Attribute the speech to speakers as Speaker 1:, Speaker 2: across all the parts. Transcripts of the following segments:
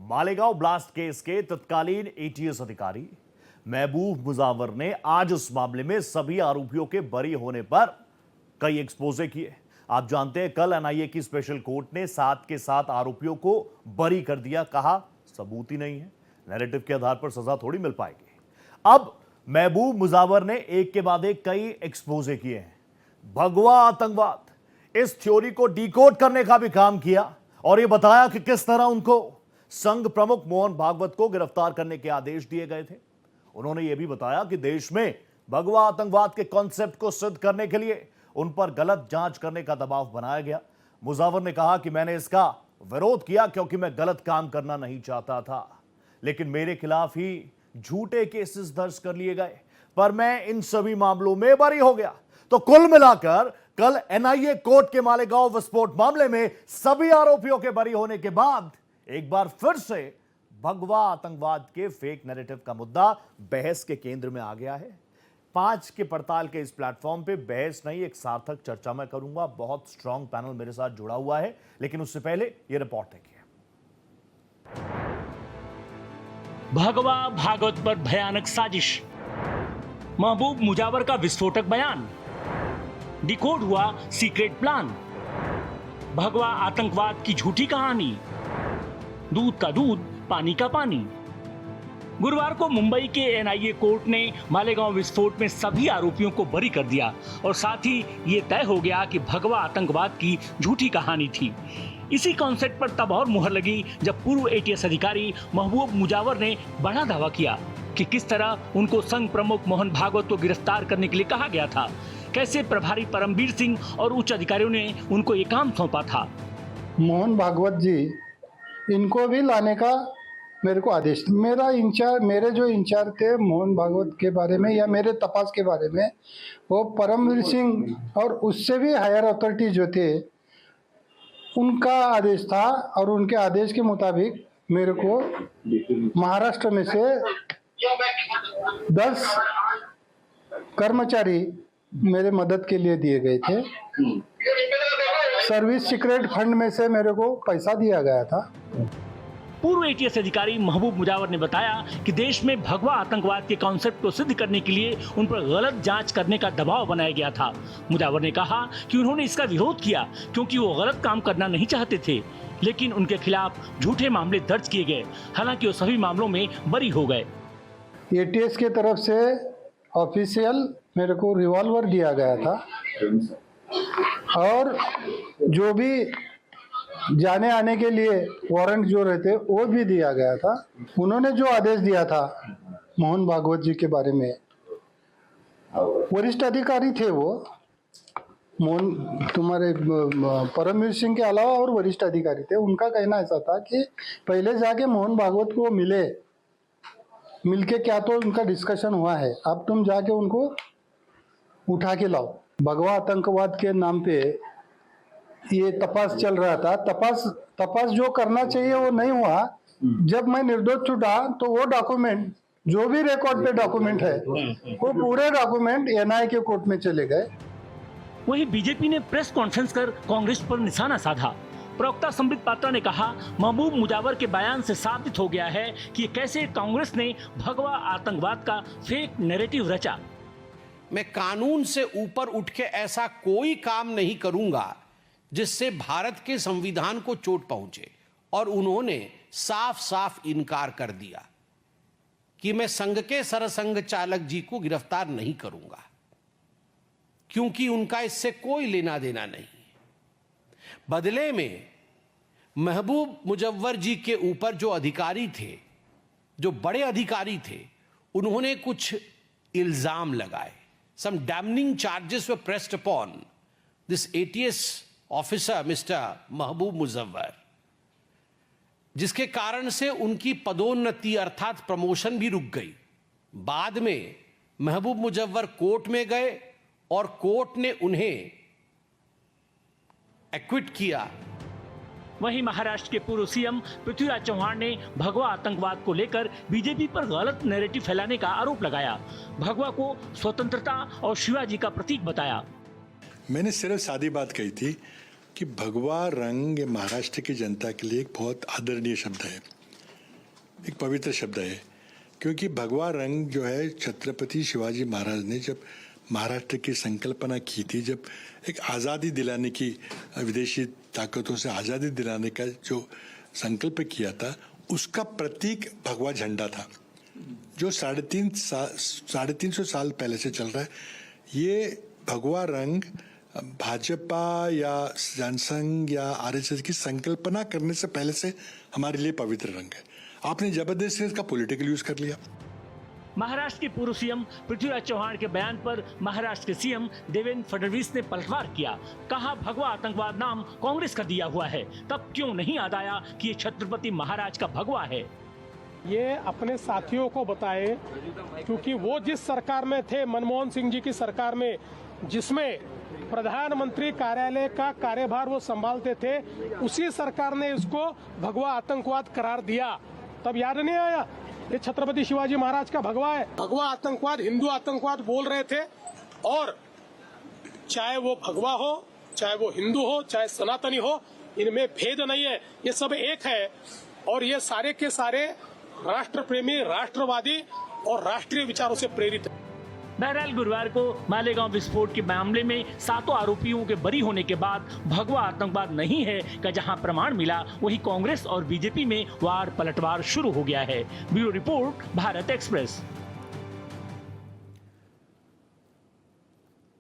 Speaker 1: Malegaon blast case के तत्कालीन ATS अधिकारी महबूब मुजावर ने आज उस मामले में सभी आरोपियों के बरी होने पर कई एक्सपोजे किए। आप जानते हैं, कल एनआईए की स्पेशल कोर्ट ने 7 के 7 आरोपियों को बरी कर दिया। कहा सबूत ही नहीं है, नैरेटिव के आधार पर सजा थोड़ी मिल पाएगी। अब महबूब मुजावर ने एक के बाद एक कई एक्सपोजे किए हैं। भगवा आतंकवाद, इस थ्योरी को डिकोड करने का भी काम किया और यह बताया कि किस तरह उनको संघ प्रमुख मोहन भागवत को गिरफ्तार करने के आदेश दिए गए थे। उन्होंने यह भी बताया कि देश में भगवा आतंकवाद के कॉन्सेप्ट को सिद्ध करने के लिए उन पर गलत जांच करने का दबाव बनाया गया। मुजावर ने कहा कि मैंने इसका विरोध किया क्योंकि मैं गलत काम करना नहीं चाहता था, लेकिन मेरे खिलाफ ही झूठे केसेस दर्ज कर लिए गए, पर मैं इन सभी मामलों में बरी हो गया। तो कुल मिलाकर कल एनआईए कोर्ट के मालेगांव विस्फोट मामले में सभी आरोपियों के बरी होने के बाद एक बार फिर से भगवा आतंकवाद के फेक नैरेटिव का मुद्दा बहस के केंद्र में आ गया है। 5 के पड़ताल के इस प्लेटफॉर्म पे बहस नहीं, एक सार्थक चर्चा मैं करूंगा। बहुत स्ट्रांग पैनल मेरे साथ जुड़ा हुआ है, लेकिन उससे पहले यह रिपोर्ट देखिए।
Speaker 2: भगवा भागवत पर भयानक साजिश, महबूब मुजावर का विस्फोटक बयान, डिकोड हुआ सीक्रेट प्लान, भगवा आतंकवाद की झूठी कहानी, दूध का दूध पानी का पानी। गुरुवार को मुंबई के एनआईए कोर्ट ने मालेगांव विस्फोट में सभी आरोपियों को बरी कर दिया और साथ ही ये तय हो गया कि भगवा आतंकवाद की झूठी कहानी थी। इसी कॉन्सेप्ट पर तब और मुहर लगी जब पूर्व एटीएस अधिकारी महबूब मुजावर ने बड़ा दावा किया कि किस तरह उनको संघ प्रमुख मोहन भागवत को गिरफ्तार करने के लिए कहा गया था, कैसे प्रभारी परमवीर सिंह और उच्च अधिकारियों ने उनको ये काम सौंपा था।
Speaker 3: मोहन भागवत जी, इनको भी लाने का मेरे को आदेश, मेरे जो इंचार्ज थे मोहन भागवत के बारे में या मेरे तपास के बारे में, वो परमवीर सिंह और उससे भी हायर अथॉरिटी जो थे उनका आदेश था। और उनके आदेश के मुताबिक मेरे को महाराष्ट्र में से 10 कर्मचारी मेरे मदद के लिए दिए गए थे। सर्विस सीक्रेट फंड में से मेरे को पैसा दिया गया था।
Speaker 2: पूर्व एटीएस अधिकारी महबूब मुजावर ने बताया कि देश में भगवा आतंकवाद के कॉन्सेप्ट को सिद्ध करने के लिए उन पर गलत जांच करने का दबाव बनाया गया था। मुजावर ने कहा कि उन्होंने इसका विरोध किया क्योंकि वो गलत काम करना नहीं चाहते थे, लेकिन उनके खिलाफ झूठे मामले दर्ज किए गए। हालांकि वो सभी मामलों में बरी हो गए।
Speaker 3: एटीएस की तरफ से ऑफिशियल मेरे को रिवॉल्वर दिया गया था और जो भी जाने आने के लिए वारंट जो रहते वो भी दिया गया था। उन्होंने जो आदेश दिया था मोहन भागवत जी के बारे में, वरिष्ठ अधिकारी थे वो, मोहन तुम्हारे परमवीर सिंह के अलावा और वरिष्ठ अधिकारी थे। उनका कहना ऐसा था कि पहले जाके मोहन भागवत को मिलके क्या तो उनका डिस्कशन हुआ है, अब तुम जाके उनको उठा के लाओ। भगवा आतंकवाद के नाम पे ये तपास चल रहा था। तपास जो करना चाहिए वो नहीं हुआ। जब मैं निर्दोष छूटा तो वो डॉक्यूमेंट, जो भी रिकॉर्ड पे डॉक्यूमेंट है, वो पूरे डॉक्यूमेंट एनआईए के कोर्ट में चले गए।
Speaker 2: वहीं बीजेपी ने प्रेस कॉन्फ्रेंस कर कांग्रेस पर निशाना साधा। प्रवक्ता संबित पात्रा ने कहा, महबूब मुजावर के बयान से साबित हो गया है कि कैसे कांग्रेस ने भगवा आतंकवाद का फेक नैरेटिव रचा।
Speaker 4: मैं कानून से ऊपर उठ के ऐसा कोई काम नहीं करूंगा जिससे भारत के संविधान को चोट पहुंचे। और उन्होंने साफ साफ इनकार कर दिया कि मैं संघ के सरसंघ चालक जी को गिरफ्तार नहीं करूंगा, क्योंकि उनका इससे कोई लेना देना नहीं। बदले में महबूब मुजव्वर जी के ऊपर जो अधिकारी थे, जो बड़े अधिकारी थे, उन्होंने कुछ इल्जाम लगाए। Some damning charges were pressed upon this ATS officer, Mr. महबूब मुजव्वर, जिसके कारण से उनकी पदोन्नति अर्थात प्रमोशन भी रुक गई। बाद में महबूब मुजव्वर कोर्ट में गए और कोर्ट ने उन्हें एक्विट किया।
Speaker 2: वहीं महाराष्ट्र के पूर्व सीएम पृथ्वीराज चौहान ने भगवा आतंकवाद को लेकर बीजेपी पर गलत नैरेटिव फैलाने का आरोप लगाया। भगवा को स्वतंत्रता और शिवाजी का प्रतीक बताया।
Speaker 5: मैंने सिर्फ सादी बात कही थी कि भगवा रंग महाराष्ट्र की जनता के लिए एक बहुत आदरणीय शब्द है। एक पवित्र शब्द है, क्योंकि भगवा रंग जो है छत्रपति शिवाजी महाराज ने जब महाराष्ट्र की संकल्पना की थी, जब एक आज़ादी दिलाने की, विदेशी ताकतों से आज़ादी दिलाने का जो संकल्प किया था, उसका प्रतीक भगवा झंडा था, जो 350 साल पहले से चल रहा है। ये भगवा रंग भाजपा या जनसंघ या आरएसएस की संकल्पना करने से पहले से हमारे लिए पवित्र रंग है। आपने जबरदस्ती इसका पॉलिटिकल यूज कर लिया।
Speaker 2: महाराष्ट्र के पूर्व सीएम पृथ्वीराज चौहान के बयान पर महाराष्ट्र के सीएम देवेंद्र फडणवीस ने पलटवार किया। कहा भगवा आतंकवाद नाम कांग्रेस का दिया हुआ है, तब क्यों नहीं याद आया कि ये छत्रपति महाराज का भगवा है।
Speaker 6: ये अपने साथियों को बताए, क्योंकि वो जिस सरकार में थे, मनमोहन सिंह जी की सरकार में, जिसमें प्रधानमंत्री कार्यालय का कार्यभार वो संभालते थे, उसी सरकार ने इसको भगवा आतंकवाद करार दिया। तब याद नहीं आया ये छत्रपति शिवाजी महाराज का भगवा है। भगवा आतंकवाद हिंदू आतंकवाद बोल रहे थे, और चाहे वो भगवा हो, चाहे वो हिंदू हो, चाहे सनातनी हो, इनमें भेद नहीं है, ये सब एक है। और ये सारे के सारे राष्ट्र प्रेमी, राष्ट्रवादी और राष्ट्रीय विचारों से प्रेरित है।
Speaker 2: बहरहाल गुरुवार को मालेगांव विस्फोट के मामले में 7 आरोपियों के बरी होने के बाद भगवा आतंकवाद नहीं है का जहां प्रमाण मिला, वहीं कांग्रेस और बीजेपी में वार पलटवार शुरू हो गया है। Bureau report, Bharat express.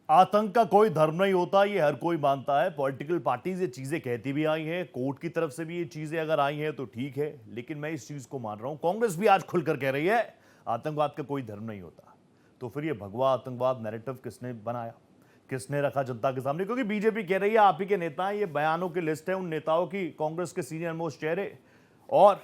Speaker 1: आतंक का कोई धर्म नहीं होता, ये हर कोई मानता है। पॉलिटिकल पार्टीज ये चीजें कहती भी आई हैं, कोर्ट की तरफ से भी ये चीजें अगर आई हैं तो ठीक है, लेकिन मैं इस चीज को मान रहा हूं, कांग्रेस भी आज खुलकर कह रही है आतंकवाद का कोई धर्म नहीं होता। तो फिर ये भगवा आतंकवाद नैरेटिव किसने बनाया, किसने रखा जनता के सामने? क्योंकि बीजेपी कह रही है आप ही के नेता हैं, ये बयानों की लिस्ट है उन नेताओं की, कांग्रेस के सीनियर मोस्ट चेहरे, और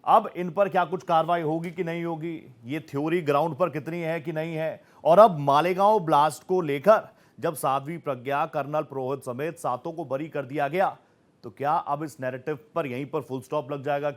Speaker 1: अब इन पर क्या कुछ कार्रवाई होगी कि नहीं होगी, ये थ्योरी ग्राउंड पर कितनी है कि नहीं है। और अब मालेगांव ब्लास्ट को लेकर जब साध्वी प्रज्ञा, कर्नल पुरोहित समेत 7 को बरी कर दिया गया, तो क्या अब इस नैरेटिव पर यहीं पर फुल स्टॉप लग जाएगा?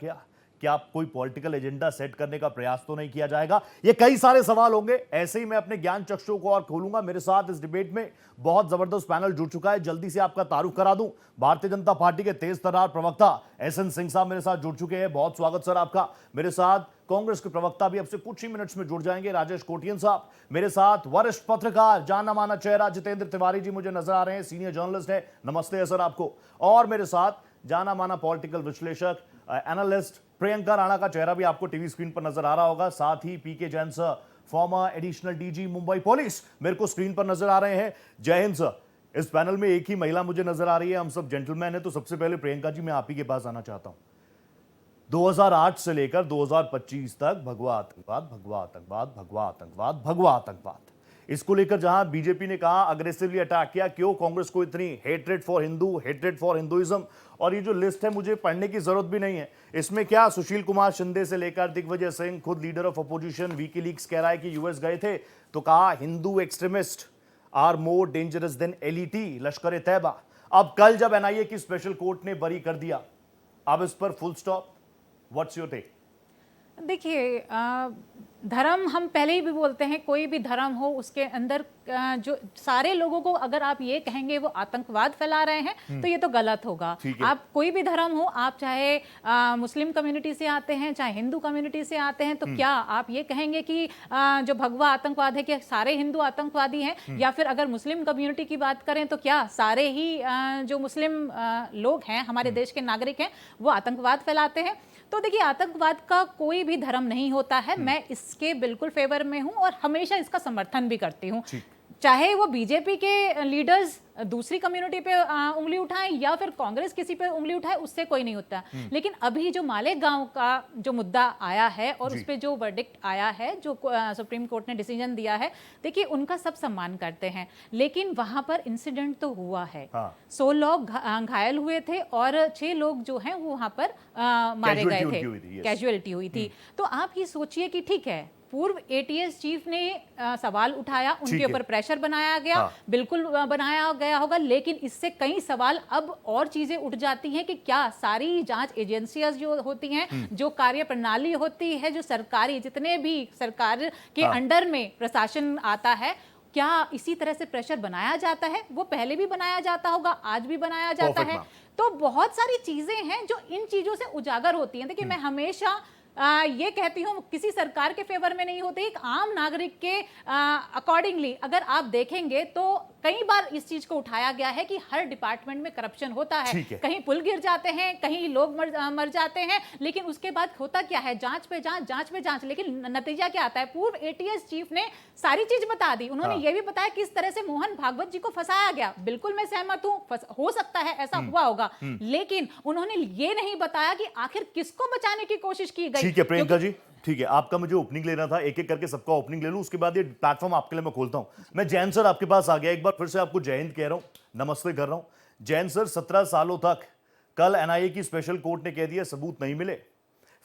Speaker 1: क्या कोई पॉलिटिकल एजेंडा सेट करने का प्रयास तो नहीं किया जाएगा? ये कई सारे सवाल होंगे। ऐसे ही मैं अपने ज्ञान चक्षुओं को और खोलूंगा। मेरे साथ इस डिबेट में बहुत जबरदस्त पैनल जुड़ चुका है। जल्दी से आपका तारुफ करा दूं, भारतीय जनता पार्टी के तेज तर्रार प्रवक्ता एसएन सिंह साहब मेरे साथ जुड़ चुके हैं। बहुत स्वागत सर आपका। मेरे साथ कांग्रेस के प्रवक्ता भी अब से कुछ ही मिनट्स में जुड़ जाएंगे, राजेश कोटियन साहब। मेरे साथ वरिष्ठ पत्रकार, जाना माना चेहरा जितेंद्र तिवारी जी मुझे नजर आ रहे हैं, सीनियर जर्नलिस्ट है। नमस्ते है सर आपको। और मेरे साथ जाना माना पॉलिटिकल विश्लेषक, एनालिस्ट प्रियंका राणा का चेहरा भी आपको टीवी स्क्रीन पर नजर आ रहा होगा। साथ ही PK Jain sir, former additional DG Mumbai police, मेरे को स्क्रीन पर नजर आ रहे हैं। जय हिंद सर। इस पैनल में एक ही महिला मुझे नजर आ रही है, हम सब जेंटलमैन है। तो सबसे पहले प्रियंका जी, मैं आप ही के पास आना चाहता हूं। 2008 से लेकर 2025 तक भगवा आतंकवाद, भगवा आतंकवाद, भगवा आतंकवाद, भगवा आतंकवाद, इसको लेकर जहां बीजेपी ने कहा अग्रेसिवली अटैक किया, क्यों कांग्रेस को इतनी hatred for Hindu, hatred for Hinduism? और ये जो लिस्ट है मुझे पढ़ने की जरूरत भी नहीं है। इसमें क्या सुशील कुमार शिंदे से लेकर दिग्विजय सिंह, खुद लीडर ऑफ अपोजिशन विकीलीक्स कह रहा है कि यूएस गए थे तो कहा Hindu extremist are more dangerous than LET, Lashkar e Taiba. अब कल जब एनआईए की स्पेशल कोर्ट ने बरी कर दिया, अब इस पर full stop, what's your take?
Speaker 7: देखिए, धर्म हम पहले ही भी बोलते हैं, कोई भी धर्म हो उसके अंदर जो सारे लोगों को अगर आप ये कहेंगे वो आतंकवाद फैला रहे हैं तो ये तो गलत होगा। आप कोई भी धर्म हो, आप चाहे मुस्लिम कम्युनिटी से आते हैं, चाहे हिंदू कम्युनिटी से आते हैं, तो क्या आप ये कहेंगे कि जो भगवा आतंकवाद है कि सारे हिंदू आतंकवादी हैं? या फिर अगर मुस्लिम कम्युनिटी की बात करें तो क्या सारे ही जो मुस्लिम लोग हैं, हमारे देश के नागरिक हैं, वो आतंकवाद फैलाते हैं? तो देखिए, आतंकवाद का कोई भी धर्म नहीं होता है। मैं इसके बिल्कुल फेवर में हूं और हमेशा इसका समर्थन भी करती हूं। चाहे वो बीजेपी के लीडर्स दूसरी कम्युनिटी पे उंगली उठाएं या फिर कांग्रेस किसी पे उंगली उठाए, उससे कोई नहीं होता। लेकिन अभी जो मालेगांव का जो मुद्दा आया है और उस पे जो वर्डिक्ट आया है, जो सुप्रीम कोर्ट ने डिसीजन दिया है, देखिए उनका सब सम्मान करते हैं, लेकिन वहां पर इंसिडेंट तो हुआ है। 100 लोग घायल हुए थे और 6 लोग जो हैं वो वहां पर मारे गए थे, कैजुअलिटी हुई थी। तो आप ये सोचिए कि ठीक है, पूर्व एटीएस चीफ ने सवाल उठाया, उनके ऊपर प्रेशर बनाया गया, बिल्कुल बनाया गया होगा, लेकिन इससे कई सवाल अब और चीजें उठ जाती हैं कि क्या सारी जांच एजेंसियां जो होती हैं, जो कार्य प्रणाली होती है, जो सरकारी जितने भी सरकार के अंडर में प्रशासन आता है, क्या इसी तरह से प्रेशर बनाया जाता है? वो पहले भी बनाया जाता होगा, आज भी बनाया जाता है। तो बहुत सारी चीजें हैं जो इन चीजों से उजागर होती हैं। देखिए, मैं हमेशा ये कहती हूँ किसी सरकार के फेवर में नहीं होते, एक आम नागरिक के अकॉर्डिंगली अगर आप देखेंगे तो कई बार इस चीज को उठाया गया है कि हर डिपार्टमेंट में करप्शन होता है, कहीं पुल गिर जाते हैं, कहीं लोग मर जाते हैं, लेकिन उसके बाद होता क्या है, जांच पे जांच, लेकिन नतीजा क्या आता है? पूर्व एटीएस चीफ ने सारी चीज बता दी, उन्होंने ये भी बताया किस तरह से मोहन भागवत जी को फंसाया गया। बिल्कुल मैं सहमत हूं, हो सकता है ऐसा हुआ होगा, लेकिन उन्होंने ये नहीं बताया कि आखिर किसको बचाने की कोशिश की गई।
Speaker 1: ठीक है प्रियंका जी, ठीक है, आपका मुझे ओपनिंग लेना था, एक एक करके सबका ओपनिंग ले लूं, उसके बाद ये प्लेटफॉर्म आपके लिए मैं खोलता हूं। मैं जैन सर आपके पास आ गया, एक बार फिर से आपको जय हिंद कह रहा हूं, नमस्ते कर रहा हूं। जैन सर, 17 सालों तक कल एनआईए की स्पेशल कोर्ट ने कह दिया सबूत नहीं मिले,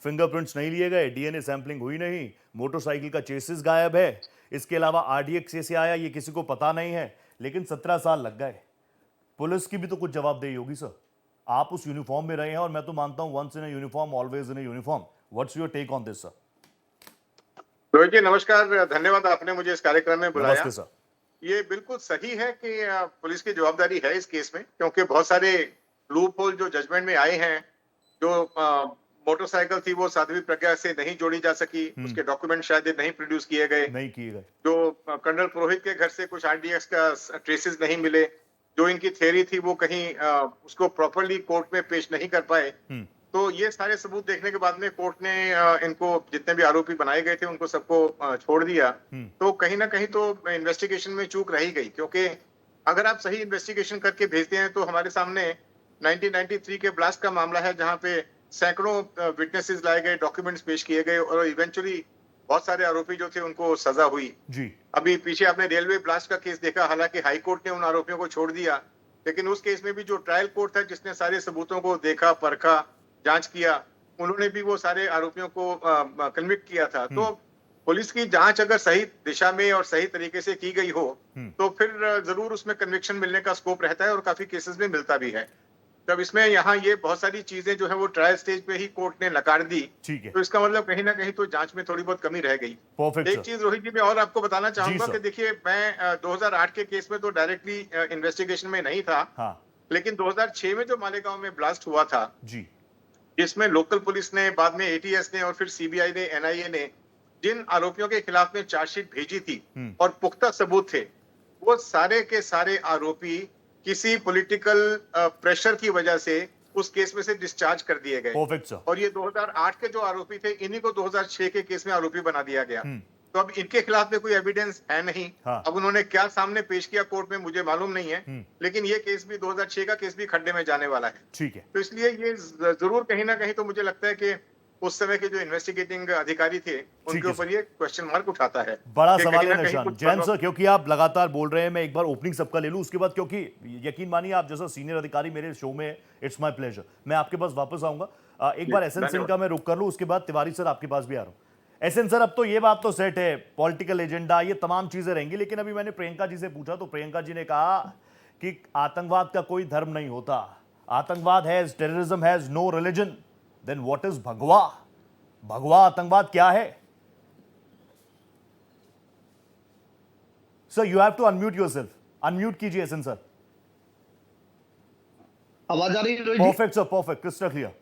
Speaker 1: फिंगरप्रिंट्स नहीं लिए गए, डीएनए सैंपलिंग हुई नहीं, मोटरसाइकिल का चेसिस गायब है, इसके अलावा आरडीएक्स कैसे आया ये किसी को पता नहीं है, लेकिन 17 साल लग गए। पुलिस की भी तो कुछ जवाबदेही होगी सर, आप उस यूनिफॉर्म में रहे हैं, और मैं तो मानता हूं once in a uniform always in a uniform. What's your take on this sir?
Speaker 8: Rohit ji नमस्कार, धन्यवाद आपने मुझे इस कार्यक्रम में बुलाया।
Speaker 1: नमस्ते सर।
Speaker 8: ये बिल्कुल सही है कि पुलिस की जवाबदारी है इस केस में, क्योंकि बहुत सारे लूप होल जो जजमेंट में आए हैं, जो मोटरसाइकिल थी वो साध्वी प्रज्ञा से नहीं जोड़ी जा सकी, उसके डॉक्यूमेंट शायद नहीं प्रोड्यूस किए गए, जो कर्नल पुरोहित के घर से कुछ आरडीएक्स का ट्रेसेस नहीं मिले, जो इनकी थ्योरी थी वो कहीं उसको प्रॉपरली कोर्ट में पेश नहीं कर पाए। तो ये सारे सबूत देखने के बाद में कोर्ट ने इनको, जितने भी आरोपी बनाए गए थे उनको सबको छोड़ दिया। तो कहीं ना कहीं तो इन्वेस्टिगेशन में चूक रही गई, क्योंकि अगर आप सही इन्वेस्टिगेशन करके भेजते हैं तो हमारे सामने 1993 के ब्लास्ट का मामला है, जहां पे सैकड़ों विटनेसेस लाए गए, डॉक्यूमेंट्स पेश किए गए, और इवेंचुअली बहुत सारे आरोपी जो थे उनको सजा हुई जी। अभी पीछे आपने रेलवे ब्लास्ट का केस देखा, हालांकि हाई कोर्ट ने उन आरोपियों को छोड़ दिया, लेकिन उस केस में भी जो ट्रायल कोर्ट था जिसने सारे सबूतों को देखा, परखा, जांच किया, उन्होंने भी वो सारे आरोपियों को कन्विक्ट किया था। तो पुलिस की जांच अगर सही दिशा में और सही तरीके से की गई हो तो फिर जरूर उसमें कन्विक्शन मिलने का स्कोप रहता है, और काफी केसेस में मिलता भी है। जब इसमें यहाँ ये बहुत सारी चीजें जो है वो ट्रायल स्टेज पे ही कोर्ट ने नकार दी, तो इसका मतलब कहीं ना कहीं तो जांच में थोड़ी बहुत कमी रह गई। एक चीज रोहित जी मैं और आपको बताना चाहूंगा कि देखिए, मैं 2008 के केस में तो डायरेक्टली इन्वेस्टिगेशन में नहीं था, लेकिन 2006 में जो मालेगांव में ब्लास्ट हुआ था जी, जिसमें लोकल पुलिस ने, बाद में एटीएस ने और फिर सीबीआई ने, एनआईए ने जिन आरोपियों के खिलाफ में चार्जशीट भेजी थी और पुख्ता सबूत थे, वो सारे के सारे आरोपी किसी पॉलिटिकल प्रेशर की वजह से उस केस में से डिस्चार्ज कर दिए गए। और ये 2008 के जो आरोपी थे, इन्हीं को 2006 के केस में आरोपी बना दिया गया। तो अब इनके खिलाफ में कोई एविडेंस है नहीं। अब उन्होंने क्या सामने पेश किया कोर्ट में मुझे मालूम नहीं है, लेकिन ये केस भी 2006 का केस भी खड्डे में जाने वाला है। ठीक है, तो इसलिए ये जरूर कहीं ना कहीं तो मुझे लगता है कि उस समय के जो इन्वेस्टिगेटिंग अधिकारी थे उनके ऊपर ये क्वेश्चन मार्क उठाता है।
Speaker 1: बड़ा सवाल है निशान। जैन सर, क्योंकि आप लगातार बोल रहे हैं, मैं एक बार ओपनिंग सबका ले लूं, उसके बाद क्योंकि यकीन मानिए आप जैसा सीनियर अधिकारी मेरे शो में, इट्स माय प्लेजर, मैं आपके पास वापस आऊंगा। एक बार एसएन सिंह का मैं रुक कर लूं, उसके बाद तिवारी सर आपके पास भी आ रहा हूं। एसएन सर, अब तो ये बात तो सेट है, पॉलिटिकल एजेंडा ये तमाम चीजें रहेंगी, लेकिन अभी मैंने प्रियंका जी से पूछा तो प्रियंका जी ने कहा कि आतंकवाद का कोई धर्म नहीं होता, आतंकवाद has, terrorism has no religion, then what is भगवा? भगवा आतंकवाद क्या है? Sir you have to unmute yourself, unmute कीजिए एसएन सर।
Speaker 9: आवाज आ रही है?
Speaker 1: Perfect sir, perfect, crystal clear.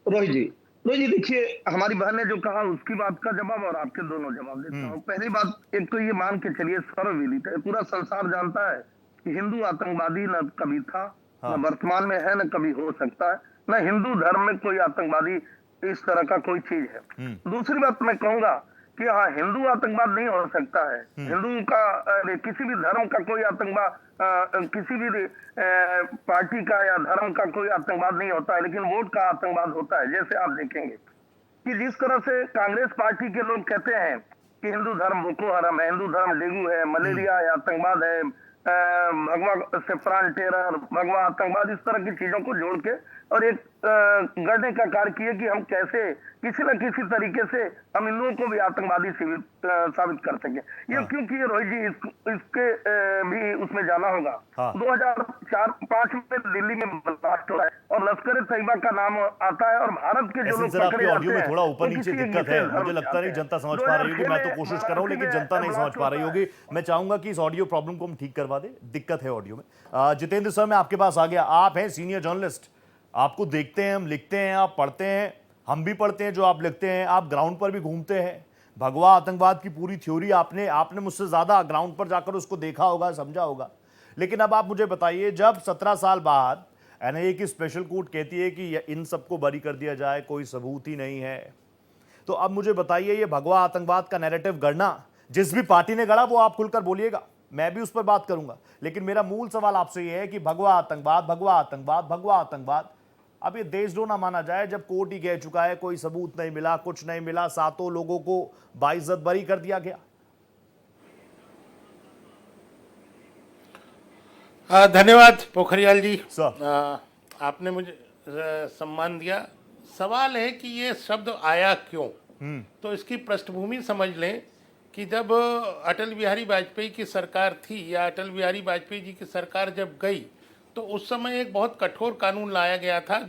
Speaker 9: Rohit ji देखिए, हमारी बहन ने जो कहा उसकी बात का जवाब और आपके दोनों जवाब देता हूँ। पहली बात, एक तो ये मान के चलिए सर्वविदित है, पूरा संसार जानता है कि हिंदू आतंकवादी न कभी था, न वर्तमान में है, न कभी हो सकता है, न हिंदू धर्म में कोई आतंकवादी इस तरह का कोई चीज है। दूसरी बात मैं कहूंगा कि हाँ, हिंदू आतंकवाद नहीं हो सकता है, हिंदू का किसी भी धर्म का कोई आतंकवाद, किसी भी पार्टी का या धर्म का कोई आतंकवाद नहीं होता है, लेकिन वोट का आतंकवाद होता है। जैसे आप देखेंगे कि जिस तरह से कांग्रेस पार्टी के लोग कहते हैं कि हिंदू धर्म बोको हराम है, हिंदू धर्म डेंगू है, मलेरिया है, आतंकवाद है, भगवा सेफ्रान टेरर, भगवा आतंकवाद, इस तरह की चीजों को जोड़ के और एक गढ़ने का कार्य किए कि हम कैसे किसी न किसी तरीके से हम इन लोगों को भी आतंकवादी साबित कर सके। ये क्योंकि रोहित जी इसके भी उसमें जाना होगा। 2004-5 में दिल्ली में ब्लास्ट हो रहा है और लश्कर तैयबा का नाम आता है और भारत के जो लोग पकड़े
Speaker 1: जाते हैं, थोड़ा ऊपर नीचे दिक्कत है, मुझे लगता नहीं जनता समझ पा रही होगी, मैं तो कोशिश कर रहा हूँ लेकिन जनता नहीं समझ पा रही होगी। मैं चाहूंगा कि इस ऑडियो प्रॉब्लम को हम ठीक करवा दें, दिक्कत है ऑडियो में। जितेंद्र सर, मैं आपके पास आ गया, आप हैं सीनियर जर्नलिस्ट, आपको देखते हैं हम, लिखते हैं, आप पढ़ते हैं, हम भी पढ़ते हैं जो आप लिखते हैं, आप ग्राउंड पर भी घूमते हैं। भगवा आतंकवाद की पूरी थ्योरी आपने मुझसे ज्यादा ग्राउंड पर जाकर उसको देखा होगा, समझा होगा। लेकिन अब आप मुझे बताइए, जब 17 साल बाद एनआईए की स्पेशल कोर्ट कहती है कि इन सबको बरी कर दिया जाए, कोई सबूत ही नहीं है, तो अब मुझे बताइए ये भगवा आतंकवाद का नैरेटिव गढ़ना जिस भी पार्टी ने गढ़ा वो आप खुलकर बोलिएगा, मैं भी उस पर बात करूंगा। लेकिन मेरा मूल सवाल आपसे यह है कि भगवा आतंकवाद, भगवा आतंकवाद, भगवा आतंकवाद, अब ये देशद्रोह ना माना जाए जब कोर्ट ही कह चुका है कोई सबूत नहीं मिला, कुछ नहीं मिला, 7 लोगों को बाइज्जत बरी कर दिया गया।
Speaker 10: धन्यवाद पोखरियाल जी,
Speaker 1: सर
Speaker 10: आपने मुझे सम्मान दिया। सवाल है कि ये शब्द आया क्यों, तो इसकी पृष्ठभूमि समझ लें कि जब अटल बिहारी वाजपेयी की सरकार थी या अटल बिहारी वाजपेयी जी की सरकार जब गई तो उस समय एक बहुत कठोर कानून लाया गया था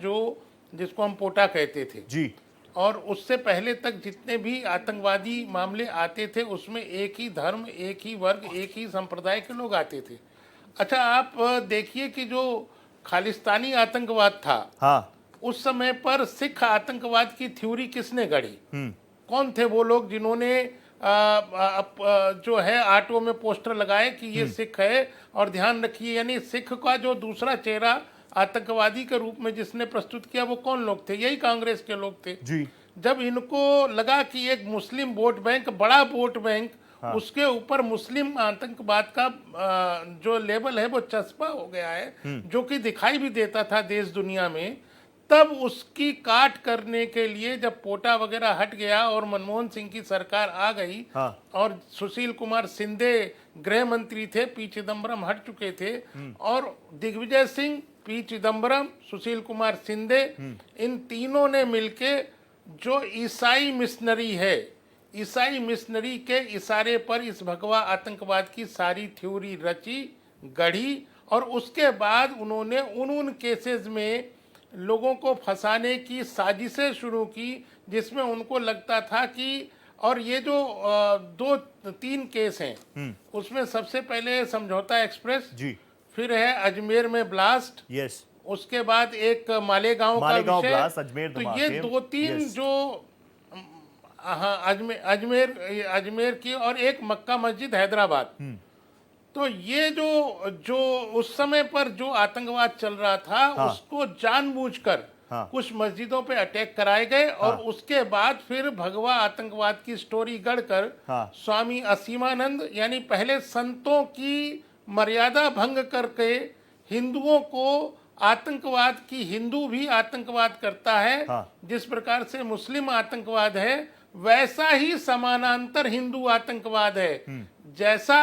Speaker 10: जिसको हम पोटा कहते थे
Speaker 1: जी।
Speaker 10: और उससे पहले तक जितने भी आतंकवादी मामले आते थे उसमें एक ही धर्म, एक ही वर्ग, एक ही संप्रदाय के लोग आते थे। अच्छा, आप देखिए कि जो खालिस्तानी आतंकवाद था,
Speaker 1: हाँ,
Speaker 10: उस समय पर सिख आतंकवाद की थ्योरी किसने गढ़ी? कौन थे वो लोग जिन्होंने जो है ऑटो में पोस्टर लगाए कि ये सिख है? और ध्यान रखिए, यानी सिख का जो दूसरा चेहरा आतंकवादी के रूप में जिसने प्रस्तुत किया वो कौन लोग थे? यही कांग्रेस के लोग थे
Speaker 1: जी।
Speaker 10: जब इनको लगा कि एक मुस्लिम वोट बैंक, बड़ा वोट बैंक, हाँ, उसके ऊपर मुस्लिम आतंकवाद का जो लेबल है वो चस्पा हो गया है, जो कि दिखाई भी देता था देश दुनिया में, तब उसकी काट करने के लिए जब पोटा वगैरह हट गया और मनमोहन सिंह की सरकार आ गई, हाँ, और सुशील कुमार शिंदे गृह मंत्री थे, पी चिदम्बरम हट चुके थे, और दिग्विजय सिंह, पी चिदम्बरम, सुशील कुमार शिंदे, इन तीनों ने मिलके जो ईसाई मिशनरी है, ईसाई मिशनरी के इशारे पर इस भगवा आतंकवाद की सारी थ्योरी रची, गढ़ी, और उसके बाद उन्होंने उन केसेस में लोगों को फंसाने की साजिशें शुरू की जिसमें उनको लगता था कि, और ये जो 2-3 केस हैं उसमें सबसे पहले समझौता एक्सप्रेस जी, फिर है अजमेर में ब्लास्ट, यस, उसके बाद एक मालेगांव का विषय, तो ये 2-3 जो हाँ अजमेर की, और एक मक्का मस्जिद हैदराबाद, तो ये जो उस समय पर जो आतंकवाद चल रहा था, हाँ, उसको जानबूझकर हाँ, कुछ मस्जिदों पे अटैक कराए गए, और हाँ, उसके बाद फिर भगवा आतंकवाद की स्टोरी गढ़कर हाँ, स्वामी असीमानंद, यानी पहले संतों की मर्यादा भंग करके हिंदुओं को आतंकवाद की, हिंदू भी आतंकवाद करता है, हाँ, जिस प्रकार से मुस्लिम आतंकवाद है वैसा ही समानांतर हिंदू आतंकवाद है, जैसा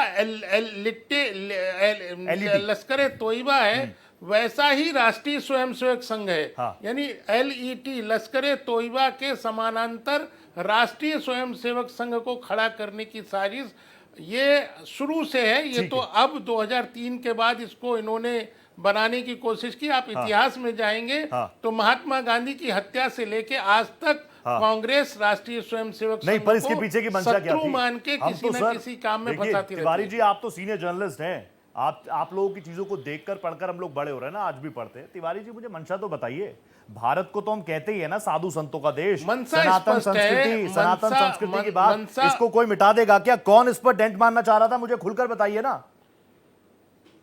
Speaker 10: लश्कर तोयबा है वैसा ही राष्ट्रीय स्वयंसेवक संघ है, हाँ, यानी LET, लश्कर तोयबा के समानांतर राष्ट्रीय स्वयंसेवक संघ को खड़ा करने की साजिश ये शुरू से है। ये तो अब 2003 के बाद इसको इन्होंने बनाने की कोशिश की। आप इतिहास में जाएंगे तो महात्मा गांधी की हत्या से लेके आज तक कांग्रेस राष्ट्रीय स्वयंसेवक
Speaker 1: नहीं, पर इसके पीछे की मंशा क्या थी?
Speaker 10: मान के किसी न किसी काम में फंसाती रहती है।
Speaker 1: तिवारी जी, आप तो सीनियर जर्नलिस्ट हैं, आप लोगों की चीजों को देखकर पढ़कर हम लोग बड़े हो रहे हैं ना, आज भी पढ़ते हैं। तिवारी जी, मुझे मंशा तो बताइए। भारत को तो हम कहते ही है ना साधु संतों का देश, सनातन संस्कृति की बात, इसको कोई मिटा देगा क्या? कौन इस पर डेंट मारना चाह रहा था, मुझे खुलकर बताइए ना।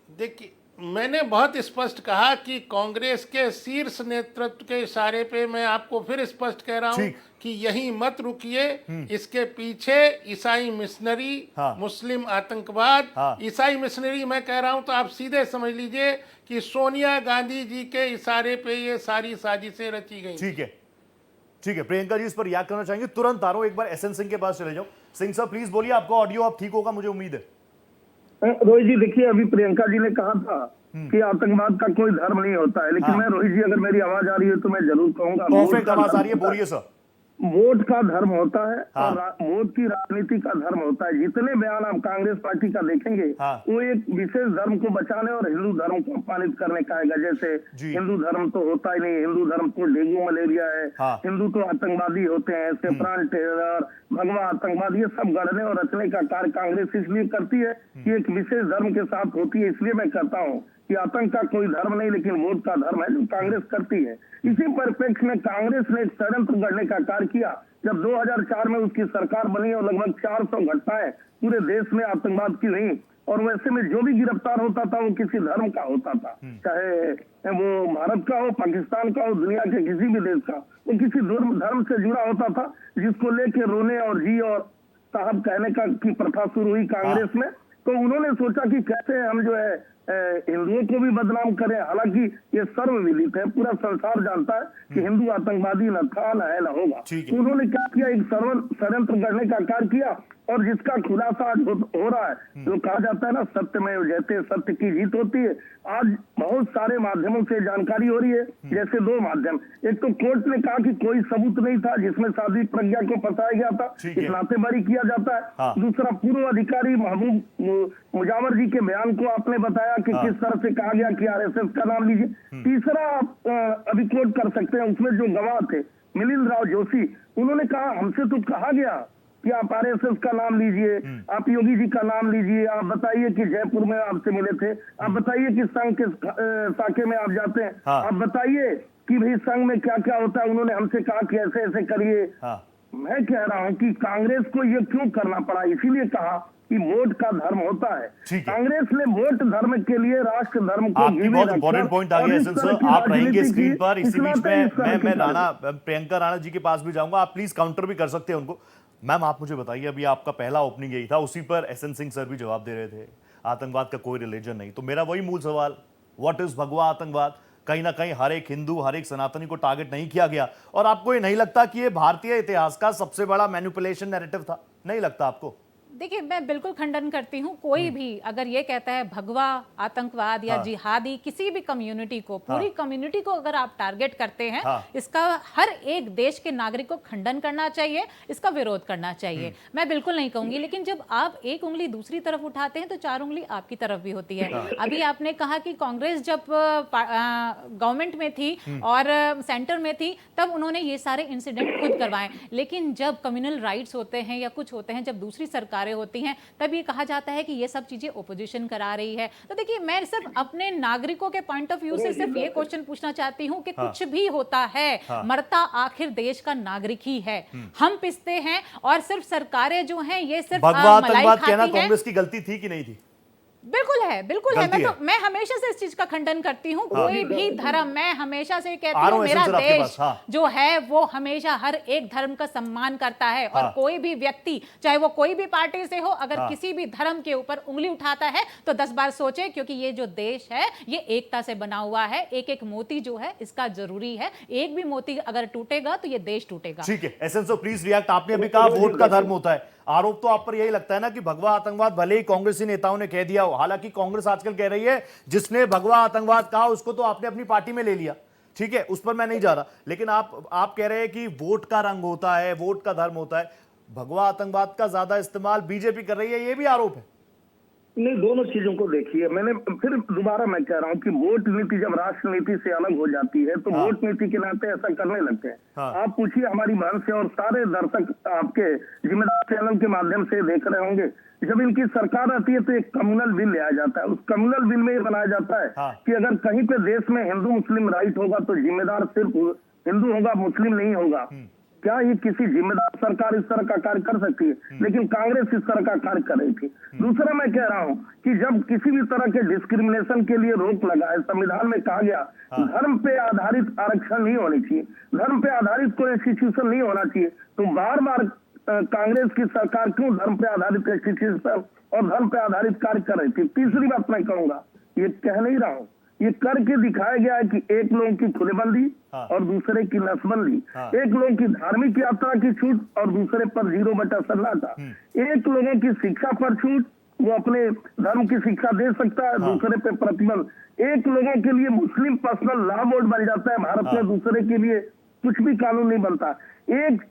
Speaker 10: देखिए, मैंने बहुत स्पष्ट कहा कि कांग्रेस के शीर्ष नेतृत्व के इशारे पे मैं आपको फिर स्पष्ट कह रहा हूं कि यही मत रुकिए, इसके पीछे ईसाई मिशनरी, हाँ, मुस्लिम आतंकवाद, हाँ, ईसाई मिशनरी मैं कह रहा हूं तो आप सीधे समझ लीजिए कि सोनिया गांधी जी के इशारे पे ये सारी साजिशें रची गई।
Speaker 1: ठीक है, ठीक है, प्रियंका जी इस पर याद करना चाहेंगे? तुरंत आ रहा हूं, एक बार SN सिंह के पास चले जाओ। सिंह साहब प्लीज बोलिए, आपका ऑडियो अब ठीक होगा मुझे उम्मीद है।
Speaker 9: रोहित जी, देखिए अभी प्रियंका जी ने कहा था कि आतंकवाद का कोई धर्म नहीं होता है, लेकिन मैं रोहित जी, अगर मेरी आवाज आ रही है तो मैं जरूर कहूंगा,
Speaker 1: परफेक्ट आवाज आ रही है, बोलिए सर।
Speaker 9: वोट का धर्म होता है, हाँ, और वोट की राजनीति का धर्म होता है। जितने बयान आप कांग्रेस पार्टी का देखेंगे, हाँ, वो एक विशेष धर्म को बचाने और हिंदू धर्म को अपमानित करने का आएगा। जैसे हिंदू धर्म तो होता ही नहीं, हिंदू धर्म तो डेंगू मलेरिया है, हाँ, हिंदू तो आतंकवादी होते हैं, सेफ्रान टेरर, भगवा आतंकवाद, ये सब गढ़ने और रचने का कार्य कांग्रेस इसलिए करती है कि एक विशेष धर्म के साथ होती है। इसलिए मैं कहता हूँ कि आतंक का कोई धर्म नहीं लेकिन वोट का धर्म है, जो कांग्रेस करती है। इसी परिप्रेक्ष्य में कांग्रेस ने एक षड्यंत्र गढ़ने का कार्य किया। जब 2004 में उसकी सरकार बनी और लगभग 400 घटनाएं पूरे देश में आतंकवाद की हुई, और वैसे में जो भी गिरफ्तार होता था वो किसी धर्म का होता था, चाहे वो भारत का हो, पाकिस्तान का हो, दुनिया के किसी भी देश का, वो किसी धर्म से जुड़ा होता था, जिसको लेके रोने और जी और साहब कहने का की प्रथा शुरू हुई कांग्रेस में। तो उन्होंने सोचा कि कैसे हम जो है हिंदुओं को भी बदनाम करें। हालांकि ये सर्वविदित है, पूरा संसार जानता है कि हिंदू आतंकवादी न था, न है, न होगा। तो उन्होंने क्या किया, एक षड्यंत्र करने का कार्य किया, और जिसका खुलासा आज हो रहा है। जो कहा जाता है ना, सत्य में जैसे सत्य की जीत होती है, आज बहुत सारे माध्यमों से जानकारी हो रही है। जैसे दो माध्यम, एक तो कोर्ट ने कहा कि कोई सबूत नहीं था जिसमें साध्वी प्रज्ञा को फंसाया गया था, इस नाते बरी किया जाता है। दूसरा, पूर्व अधिकारी महबूब मुजावर जी के बयान को आपने बताया कि किस तरह से कहा गया कि आरएसएस का नाम लीजिए। तीसरा अभी कोर्ट कर सकते हैं, उसमें जो गवाह थे मिलिंद राव जोशी, उन्होंने कहा हमसे तो कहा गया कि आप आरएसएस का नाम लीजिए, आप योगी जी का नाम लीजिए, आप बताइए कि जयपुर में आपसे मिले थे, आप बताइए कि संघ के साके में आप जाते हैं, आप बताइए कि भाई संघ में क्या क्या होता है। उन्होंने हमसे कहा कि ऐसे ऐसे करिए। मैं कह रहा हूं कि कांग्रेस को ये क्यों करना पड़ा, इसीलिए कहा कि वोट का धर्म होता है। कांग्रेस ने वोट धर्म के लिए राष्ट्र धर्म को
Speaker 1: आपकी बहुत इंपॉर्टेंट पॉइंट आ गया एसएन सर, आप रहेंगे स्क्रीन पर। इसी बीच में मैं प्रियंका राणा जी के पास भी जाऊंगा, आप प्लीज काउंटर भी कर सकते हैं उनको। मैम आप मुझे बताइए, अभी आपका पहला ओपनिंग यही था, उसी पर एसएन सिंह सर भी जवाब दे रहे थे, आतंकवाद का कोई रिलीजन नहीं। तो मेरा वही मूल सवाल, व्हाट इज भगवा आतंकवाद? कहीं ना कहीं हर एक हिंदू, हर एक सनातनी को टारगेट नहीं किया गया, और आपको ये नहीं लगता कि ये भारतीय इतिहास का सबसे बड़ा मैनिपुलेशन नैरेटिव था? नहीं लगता आपको?
Speaker 7: देखिए, मैं बिल्कुल खंडन करती हूँ। कोई भी अगर ये कहता है भगवा आतंकवाद या जिहादी किसी भी कम्युनिटी को, पूरी कम्युनिटी को अगर आप टारगेट करते हैं, इसका हर एक देश के नागरिक को खंडन करना चाहिए, इसका विरोध करना चाहिए। मैं बिल्कुल नहीं कहूंगी, लेकिन जब आप एक उंगली दूसरी तरफ उठाते हैं तो चार उंगली आपकी तरफ भी होती है। अभी आपने कहा कि कांग्रेस जब गवर्नमेंट में थी और सेंटर में थी, तब उन्होंने ये सारे इंसिडेंट खुद करवाए। लेकिन जब कम्युनल राइट्स होते हैं या कुछ होते हैं, जब दूसरी सरकारें होती हैं, तब ये कहा जाता है कि ये सब चीजें ओपोजिशन करा रही है। तो देखिए, मैं सिर्फ अपने नागरिकों के पॉइंट ऑफ व्यू से सिर्फ ये क्वेश्चन पूछना चाहती हूँ कि कुछ भी होता है, मरता आखिर देश का नागरिक ही है। हम पिसते हैं और सिर्फ सरकारें जो हैं ये सिर्फ
Speaker 1: भगवा
Speaker 7: मलाई
Speaker 1: आतंकवाद
Speaker 7: खाती
Speaker 1: कहना
Speaker 7: हैं।
Speaker 1: कांग्रेस की गलती थी कि नहीं थी?
Speaker 7: बिल्कुल है, बिल्कुल है। मैं हमेशा से इस चीज का खंडन करती हूँ। कोई भी धर्म, मैं हमेशा से कहती हूँ, मेरा देश जो है वो हमेशा हर एक धर्म का सम्मान करता है। और कोई भी व्यक्ति, चाहे वो कोई भी पार्टी से हो, अगर किसी भी धर्म के ऊपर उंगली उठाता है तो 10 बार सोचे, क्योंकि ये जो देश है ये एकता से बना हुआ है। एक एक मोती जो है इसका जरूरी है, एक भी मोती अगर टूटेगा तो ये देश टूटेगा।
Speaker 1: ठीक है, एसएन सर प्लीज रिएक्ट। आपने अभी कहा वोट का धर्म होता है, आरोप तो आप पर यही लगता है ना कि भगवा आतंकवाद भले ही कांग्रेसी नेताओं ने कह दिया हो, हालांकि कांग्रेस आजकल कह रही है जिसने भगवा आतंकवाद कहा उसको तो आपने अपनी पार्टी में ले लिया। ठीक है, उस पर मैं नहीं जा रहा, लेकिन आप कह रहे हैं कि वोट का रंग होता है, वोट का धर्म होता है। भगवा आतंकवाद का ज्यादा इस्तेमाल बीजेपी कर रही है, ये भी आरोप है।
Speaker 9: नहीं, दोनों चीजों को देखिए। मैंने फिर दोबारा मैं कह रहा हूँ कि वोट नीति जब राष्ट्र नीति से अलग हो जाती है तो वोट नीति के नाते ऐसा करने लगते हैं। आप पूछिए हमारी बहन से, और सारे दर्शक आपके जिम्मेदार चैनल के माध्यम से देख रहे होंगे, जब इनकी सरकार रहती है तो एक कम्युनल बिल ले आया जाता है। उस कम्युनल बिल में ये बनाया जाता है कि अगर कहीं पे देश में हिंदू मुस्लिम राइट होगा तो जिम्मेदार सिर्फ हिंदू होगा, मुस्लिम नहीं होगा। क्या ये किसी जिम्मेदार सरकार इस तरह का कार्य कर सकती है? लेकिन कांग्रेस इस तरह का कार्य कर रही थी। दूसरा मैं कह रहा हूं कि जब किसी भी तरह के डिस्क्रिमिनेशन के लिए रोक लगा है, संविधान में कहा गया धर्म पे आधारित आरक्षण नहीं होनी चाहिए, धर्म पे आधारित कोई इंस्टीट्यूशन नहीं होना चाहिए, तो बार बार कांग्रेस की सरकार क्यों धर्म पे आधारित इंस्टीट्यूशन और धर्म पे आधारित कार्य कर रही थी? तीसरी बात मैं कहूंगा, ये कह नहीं रहा हूं, ये करके दिखाया गया है कि एक लोगों की खुलेबंदी और दूसरे की नसबंदी, एक लोगों की धार्मिक यात्रा की छूट और दूसरे पर 0 सन्नाटा, एक लोगों की शिक्षा पर छूट, वो अपने धर्म की शिक्षा दे सकता है, दूसरे पे प्रतिबंध। एक लोगों के लिए मुस्लिम पर्सनल लॉ बोर्ड बन जाता है भारत में, दूसरे के लिए कुछ भी कानून नहीं बनता। एक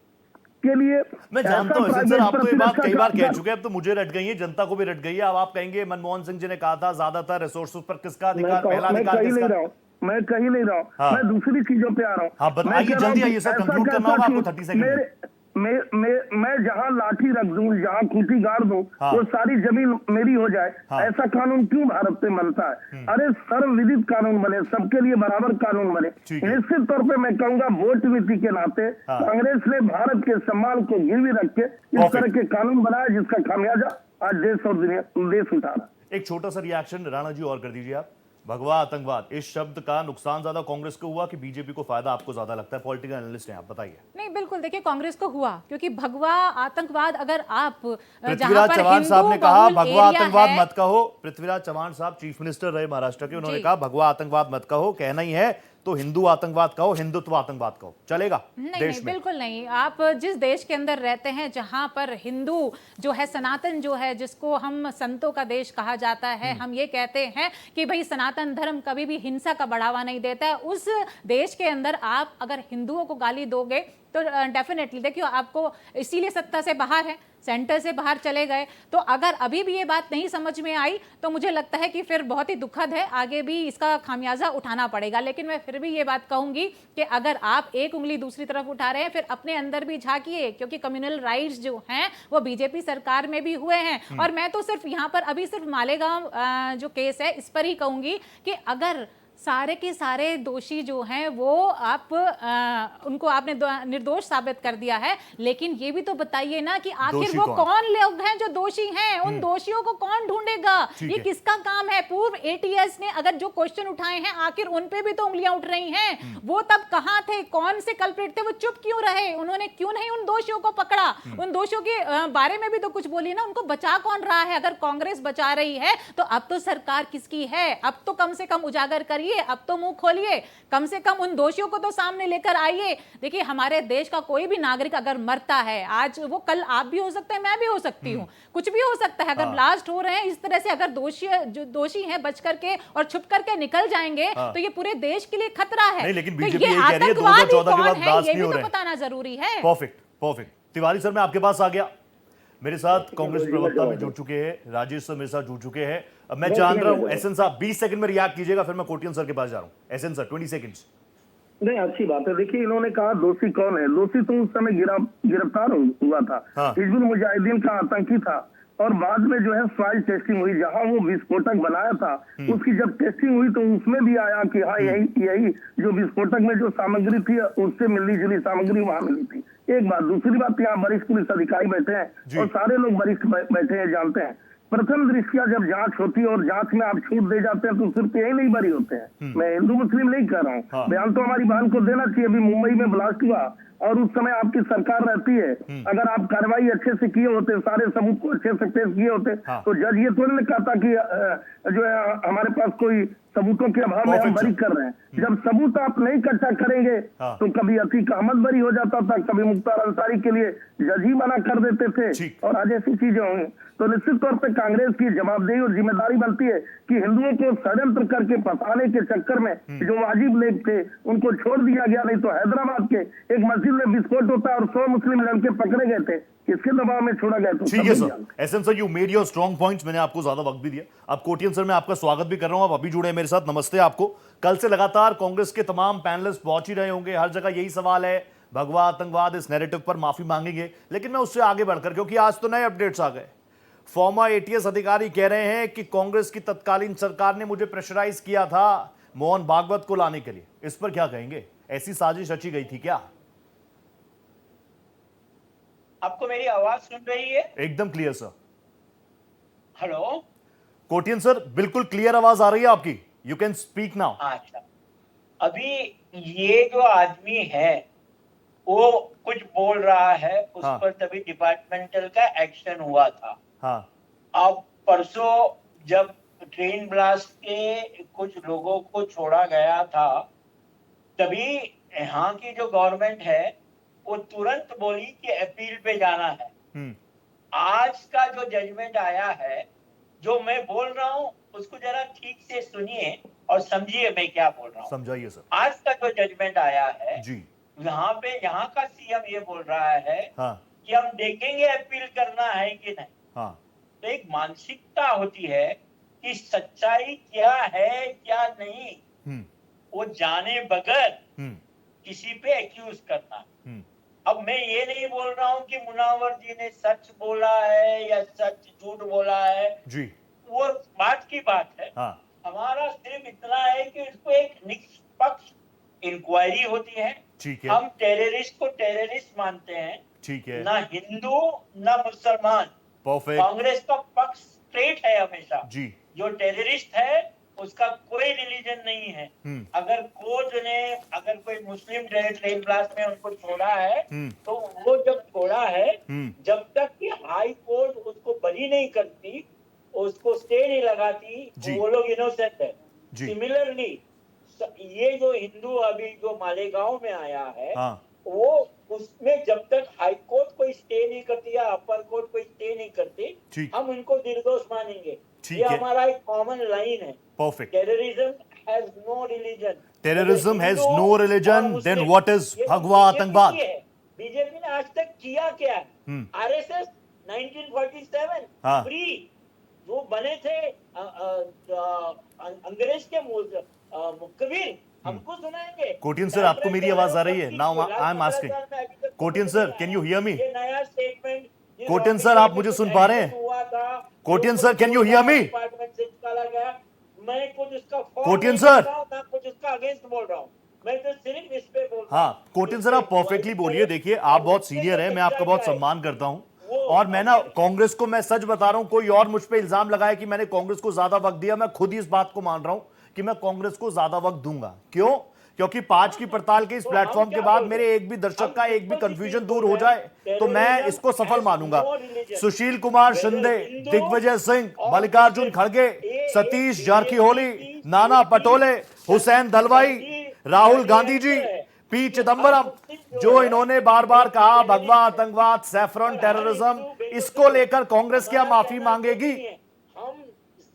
Speaker 9: के लिए
Speaker 1: मैं जानता हूं सर, आप तो ये बात कई बार कह चुके हैं, अब तो मुझे रट गई है, जनता को भी रट गई है। अब आप कहेंगे मनमोहन सिंह जी ने कहा था ज्यादातर रिसोर्सेज पर किसका अधिकार, पहला अधिकार किसका?
Speaker 9: मैं कहीं नहीं रहा हूं, मैं दूसरी चीजों पे आ रहा हूं।
Speaker 1: हाँ बताइए, जल्दी आइए सर, कंक्लूड करना होगा आपको 30 सेकंड।
Speaker 9: मैं जहाँ लाठी रख दूं, जहाँ खूंटी गाड़ दूं,
Speaker 1: हाँ।
Speaker 9: वो सारी जमीन मेरी हो जाए,
Speaker 1: हाँ।
Speaker 9: ऐसा कानून क्यों भारत में बनता है? अरे सर्वविदित कानून बने, सबके लिए बराबर कानून बने।
Speaker 1: ठीक है।
Speaker 9: निश्चित तौर पे मैं कहूंगा वोट नीति के नाते
Speaker 1: हाँ।
Speaker 9: कांग्रेस ने भारत के सम्मान को गिरवी रख के इस तरह के कानून बनाया जिसका खामियाजा आज देश और दुनिया देश उठा रहा है।
Speaker 1: एक छोटा सा रिएक्शन राणा जी और कर दीजिए आप। भगवा आतंकवाद, इस शब्द का नुकसान ज्यादा कांग्रेस को हुआ कि बीजेपी को फायदा आपको ज्यादा लगता है? पॉलिटिकल एनालिस्ट हैं आप, बताइए।
Speaker 7: नहीं, बिल्कुल देखिए, कांग्रेस को हुआ, क्योंकि भगवा आतंकवाद अगर आप जहां
Speaker 1: पृथ्वीराज
Speaker 7: पर
Speaker 1: चव्हाण साहब ने
Speaker 7: हिंदू
Speaker 1: कहा
Speaker 7: बहुल
Speaker 1: भगवा
Speaker 7: एरिया
Speaker 1: आतंकवाद
Speaker 7: है,
Speaker 1: मत कहो। पृथ्वीराज चव्हाण साहब चीफ मिनिस्टर रहे महाराष्ट्र के, उन्होंने
Speaker 7: जी।
Speaker 1: कहा भगवा आतंकवाद मत कहो, कहना ही है तो हिंदू आतंकवाद कहो, हिंदुत्व आतंकवाद कहो, चलेगा
Speaker 7: नहीं
Speaker 1: देश
Speaker 7: नहीं,
Speaker 1: में?
Speaker 7: बिल्कुल नहीं। आप जिस देश के अंदर रहते हैं, जहां पर हिंदू जो है, सनातन जो है, जिसको हम संतों का देश कहा जाता है, हम ये कहते हैं कि भाई सनातन धर्म कभी भी हिंसा का बढ़ावा नहीं देता है, उस देश के अंदर आप अगर हिंदुओं को गाली दोगे तो डेफिनेटली देखिए, आपको इसीलिए सत्ता से बाहर है, सेंटर से बाहर चले गए। तो अगर अभी भी ये बात नहीं समझ में आई तो मुझे लगता है कि फिर बहुत ही दुखद है, आगे भी इसका खामियाजा उठाना पड़ेगा। लेकिन मैं फिर भी ये बात कहूंगी कि अगर आप एक उंगली दूसरी तरफ उठा रहे हैं, फिर अपने अंदर भी झांकिए, क्योंकि कम्युनल राइट्स जो हैं वो बीजेपी सरकार में भी हुए हैं। और मैं तो सिर्फ यहाँ पर अभी सिर्फ मालेगांव जो केस है इस पर ही कहूंगी कि अगर सारे के सारे दोषी जो हैं वो उनको आपने निर्दोष साबित कर दिया है, लेकिन ये भी तो बताइए ना कि आखिर वो कौन लोग हैं जो दोषी हैं? उन दोषियों को कौन ढूंढेगा? ये किसका काम है? पूर्व एटीएस ने अगर जो क्वेश्चन उठाए हैं, आखिर उन पे भी तो उंगलियां उठ रही हैं। वो तब कहां थे? कौन से कल्प्रिट थे? वो चुप क्यों रहे? उन्होंने क्यों नहीं उन दोषियों को पकड़ा? उन दोषियों के बारे में भी तो कुछ बोलिए ना, उनको बचा कौन रहा है? अगर कांग्रेस बचा रही है तो अब तो सरकार किसकी है? अब तो कम से कम उजागर करिए, अब तो मुंह खोलिए, कम से कम उन दोषियों को तो सामने लेकर आइए। देखिए, हमारे देश का कोई भी नागरिक अगर मरता है, आज वो कल आप भी हो सकते हैं, मैं भी हो सकती हूँ, कुछ भी हो सकता है। अगर ब्लास्ट हो रहे हैं इस तरह से, अगर दोषी हैं बच करके और छुप करके निकल जाएंगे तो ये पूरे देश के लिए खतरा है।
Speaker 1: नहीं, लेकिन
Speaker 7: तो
Speaker 1: बीजेपी
Speaker 7: ये
Speaker 1: यही कह रही है,
Speaker 7: आतंकवादी
Speaker 1: 2014 के बाद
Speaker 7: कौन है,
Speaker 1: ब्लास्ट
Speaker 7: ये
Speaker 1: नहीं
Speaker 7: भी
Speaker 1: हो
Speaker 7: तो
Speaker 1: रहे।
Speaker 7: बताना जरूरी है।
Speaker 1: परफेक्ट। तिवारी सर, मैं आपके पास आ गया। मेरे साथ कांग्रेस प्रवक्ता भी जुड़ चुके हैं, राजेश सर मेरे साथ जुड़ चुके हैं। अब मैं जान रहा हूं, एसएन साहब 20 सेकंड में रिएक्ट कीजिएगा, फिर मैं कोटियन सर के पास जा रहा हूं। SN sir 20 seconds.
Speaker 9: नहीं, अच्छी बात है। देखिए, इन्होंने कहा दोषी कौन है? दोषी तो उस समय गिरफ्तार हुआ था, हिजबुल मुजाहिदीन का आतंकी था, और बाद में जो है सॉइल टेस्टिंग हुई, जहां वो विस्फोटक बनाया था, उसकी जब टेस्टिंग हुई तो उसमें भी आया कि हाँ यही जो विस्फोटक में जो सामग्री थी उससे मिलती जुली सामग्री वहां मिली थी। एक बात। दूसरी बात, यहाँ वरिष्ठ पुलिस अधिकारी बैठे हैं और सारे लोग वरिष्ठ बैठे हैं, जानते हैं। प्रथम दृष्टिया जब जांच होती है और जांच में आप छूट दे जाते हैं तो सिर्फ यही नहीं बरी होते हैं। मैं हिंदू मुस्लिम नहीं कह रहा हूँ, बयान तो हमारी बहन को देना चाहिए। अभी मुंबई में ब्लास्ट हुआ और उस समय आपकी सरकार रहती है, अगर आप कार्रवाई अच्छे से किए होते, सारे सबूत को अच्छे से पेश किए होते, तो जज ये थोड़ी ना कहता कि जो है हमारे पास कोई सबूतों के अभाव में हम बरी कर रहे हैं। जब सबूत आप नहीं इकट्ठा करेंगे तो कभी अतीक अहमद बरी हो जाता था, कभी मुख्तार अंसारी के लिए जज ही मना कर देते थे, और आज ऐसी चीजें होंगी। तो निश्चित तौर पे कांग्रेस की जवाबदेही और जिम्मेदारी बनती है कि हिंदुओं को षड्यंत्र करके फंसाने के चक्कर में जो वाजिब लोग थे उनको छोड़ दिया गया। नहीं तो हैदराबाद के एक मस्जिद में विस्फोट होता है और 100 मुस्लिम लड़के पकड़े गए थे, किसके दबाव में छोड़ा गया? तो
Speaker 1: ठीक है sir. SN sir, you made your strong points, मैंने आपको ज्यादा वक्त भी दिया। अब कोटियन सर, मैं आपका स्वागत भी कर रहा हूं, आप अभी जुड़े हैं मेरे साथ, नमस्ते आपको। कल से लगातार कांग्रेस के तमाम पैनलिस्ट पहुंच ही रहे होंगे, हर जगह यही सवाल है, भगवा आतंकवाद, इस नैरेटिव पर माफी मांगेंगे। लेकिन मैं उससे आगे बढ़कर, क्योंकि आज तो नए अपडेट्स आ गए, फॉर्मर एटीएस अधिकारी कह रहे हैं कि कांग्रेस की तत्कालीन सरकार ने मुझे प्रेशराइज किया था मोहन भागवत को लाने के लिए। इस पर क्या कहेंगे? ऐसी साजिश रची गई थी क्या?
Speaker 11: आपको मेरी आवाज सुन रही है?
Speaker 1: एकदम clear sir.
Speaker 11: Hello
Speaker 1: Kotian sir, बिल्कुल क्लियर आवाज आ रही है आपकी, यू कैन स्पीक नाउ।
Speaker 11: अच्छा, अभी ये जो आदमी है वो कुछ बोल रहा है, उस पर तभी डिपार्टमेंटल का एक्शन हुआ था। अब परसों जब ट्रेन ब्लास्ट के कुछ लोगों को छोड़ा गया था, तभी यहाँ की जो गवर्नमेंट है वो तुरंत बोली कि अपील पे जाना है। आज का जो जजमेंट आया है, जो मैं बोल रहा हूँ उसको जरा ठीक से सुनिए और समझिए मैं क्या बोल रहा हूँ।
Speaker 1: समझाइए सर।
Speaker 11: आज का जो जजमेंट आया है
Speaker 1: जी,
Speaker 11: यहाँ पे यहाँ का सीएम ये बोल रहा है कि हम देखेंगे अपील करना है कि नहीं। तो एक मानसिकता होती है कि सच्चाई क्या है क्या नहीं, वो जाने बगैर किसी पे एक्यूज करना। अब मैं ये नहीं बोल रहा हूँ कि मुनावर जी ने सच बोला है या सच झूठ बोला है
Speaker 1: जी,
Speaker 11: वो बात की बात है।
Speaker 1: हाँ,
Speaker 11: हमारा सिर्फ इतना है कि इसको एक निष्पक्ष इंक्वायरी होती है।
Speaker 1: ठीक है,
Speaker 11: हम टेररिस्ट को टेररिस्ट मानते हैं,
Speaker 1: ठीक है,
Speaker 11: ना हिंदू ना मुसलमान।
Speaker 1: परफेक्ट,
Speaker 11: कांग्रेस का पक्ष स्ट्रेट है हमेशा।
Speaker 1: जी,
Speaker 11: जो टेररिस्ट है उसका कोई रिलीजन नहीं है। अगर कोर्ट ने अगर कोई मुस्लिम ट्रेन ब्लास्ट में उनको छोड़ा है तो वो जब छोड़ा है, जब तक कि हाई कोर्ट उसको बरी नहीं करती, उसको स्टे नहीं लगाती, वो लोग इनोसेंट है। सिमिलरली ये जो हिंदू अभी जो मालेगांव में आया है,
Speaker 1: हाँ,
Speaker 11: वो उसमें जब तक हाई कोर्ट कोई स्टे नहीं करती या अपर कोर्ट कोई स्टे नहीं करती, हम उनको निर्दोष मानेंगे। ये हमारा एक कॉमन लाइन है।
Speaker 1: Perfect.
Speaker 11: Terrorism has no religion.
Speaker 1: Terrorism has no religion, then what is भगवा आतंकवाद?
Speaker 11: बीजेपी ने आज तक किया क्या है? आरएसएस 1947
Speaker 1: हाँ,
Speaker 11: फ्री जो बने थे अंग्रेज के मुकबिर, हमको सुनाएंगे।
Speaker 1: कोटियन सर, आपको मेरी आवाज आ रही है? Now I am asking Kotian sir, can you hear me?
Speaker 11: ये नया स्टेटमेंट
Speaker 1: कोटियन सर, आप मुझे सुन पा रहे हैं? Kotian sir, can you hear me?
Speaker 11: Department से निकाला गया। मैं कुछ उसका
Speaker 1: कोटियन सर,
Speaker 11: ना कुछ उसका अगेंस्ट बोल रहा हूँ, मैं तो सिर्फ इस पे बोल रहा हूँ।
Speaker 1: हाँ, कोटिन सर, आप परफेक्टली बोलिए। देखिए, आप बहुत सीनियर हैं, मैं आपका बहुत सम्मान करता हूं, और मैं ना कांग्रेस को, मैं सच बता रहा हूं, कोई और मुझ पे इल्जाम लगाए कि मैंने कांग्रेस को ज्यादा वक्त दिया, मैं खुद ही इस बात को मान रहा हूं कि मैं कांग्रेस को ज्यादा वक्त दूंगा। क्यों? क्योंकि 5 की पड़ताल के इस प्लेटफॉर्म के बाद मेरे एक भी दर्शक का एक भी कंफ्यूजन दूर हो जाए तो मैं इसको सफल मानूंगा। सुशील कुमार शिंदे, दिग्विजय सिंह, मल्लिकार्जुन खड़गे, सतीश जारकीहोली, नाना पटोले, हुसैन दलवाई, राहुल गांधी जी, पी चिदंबरम, जो इन्होंने बार बार कहा भगवा आतंकवाद, सैफरन टेररिज्म, इसको लेकर कांग्रेस क्या माफी मांगेगी?
Speaker 11: हम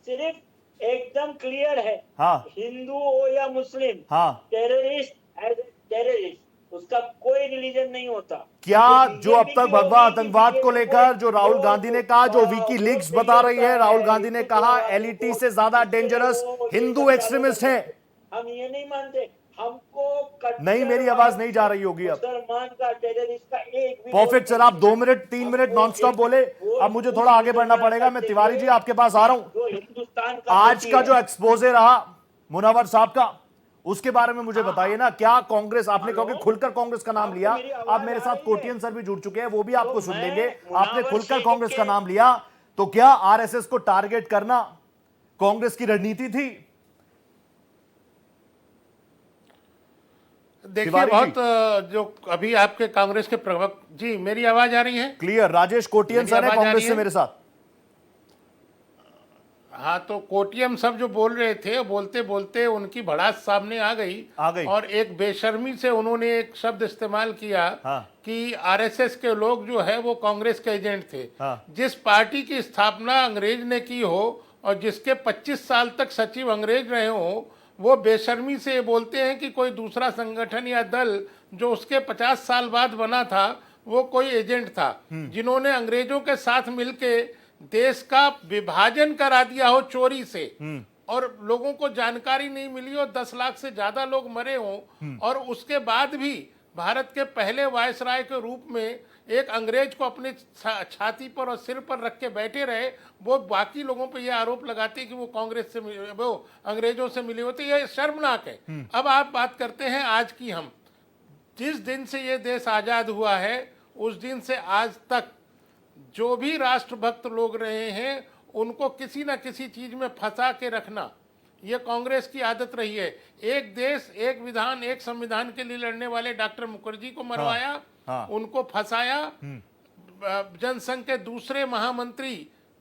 Speaker 11: सिर्फ एकदम क्लियर है,
Speaker 1: हाँ,
Speaker 11: हिंदू हो या मुस्लिम,
Speaker 1: हाँ,
Speaker 11: टेररिस्ट एज टेररिस्ट, उसका कोई रिलीजन नहीं होता।
Speaker 1: क्या जो अब तक भगवा आतंकवाद को लेकर जो राहुल गांधी ने कहा, जो विकी लीक्स बता रही है, राहुल गांधी ने कहा एलईटी से ज्यादा डेंजरस हिंदू एक्सट्रीमिस्ट हैं।
Speaker 11: हम ये नहीं मानते, हमको
Speaker 1: नहीं, मेरी आवाज नहीं जा रही होगी अब।
Speaker 11: मुसलमान का टेररिस्ट का एक भी
Speaker 1: परफेक्ट सर, आप 2 मिनट 3 मिनट नॉन स्टॉप बोले, अब मुझे थोड़ा आगे बढ़ना पड़ेगा। मैं तिवारी जी आपके पास आ रहा हूं। आज का जो एक्सपोजे रहा मुनावर साहब का, उसके बारे में मुझे बताइए ना। क्या कांग्रेस, आपने क्योंकि खुलकर कांग्रेस का नाम लिया, अब मेरे साथ कोटियन सर भी जुड़ चुके हैं, वो भी आपको सुन लेंगे। आपने खुलकर कांग्रेस का नाम लिया, तो क्या आरएसएस को टारगेट करना कांग्रेस की रणनीति थी?
Speaker 10: देखिए, बहुत जो अभी आपके कांग्रेस के प्रवक्ता जी, मेरी आवाज आ रही है?
Speaker 1: क्लियर। राजेश कोटियन सर है कांग्रेस से मेरे साथ।
Speaker 10: हाँ, तो कोटियम सब जो बोल रहे थे, बोलते बोलते उनकी भड़ास सामने आ गई और एक बेशर्मी से उन्होंने एक शब्द इस्तेमाल किया कि आरएसएस के लोग जो है वो कांग्रेस के एजेंट थे। जिस पार्टी की स्थापना अंग्रेज ने की हो और जिसके 25 साल तक सचिव अंग्रेज रहे हो, वो बेशर्मी से बोलते हैं कि कोई दूसरा संगठन या दल जो उसके 50 साल बाद बना था वो कोई एजेंट था, जिन्होंने अंग्रेजों के साथ मिलके देश का विभाजन करा दिया हो चोरी से, और लोगों को जानकारी नहीं मिली हो, 10 लाख से ज्यादा लोग मरे हों, और उसके बाद भी भारत के पहले वायसराय के रूप में एक अंग्रेज को अपनी छाती पर और सिर पर रख के बैठे रहे। वो बाकी लोगों पर यह आरोप लगाते हैं कि वो कांग्रेस से वो अंग्रेजों से मिले होते। यह शर्मनाक है। अब आप बात करते हैं आज की। हम जिस दिन से ये देश आजाद हुआ है उस दिन से आज तक जो भी राष्ट्रभक्त लोग रहे हैं उनको किसी न किसी चीज में फंसा के रखना, ये कांग्रेस की आदत रही है। एक देश एक विधान एक संविधान के लिए लड़ने वाले डॉक्टर मुखर्जी को मरवाया, उनको फंसाया। जनसंघ के दूसरे महामंत्री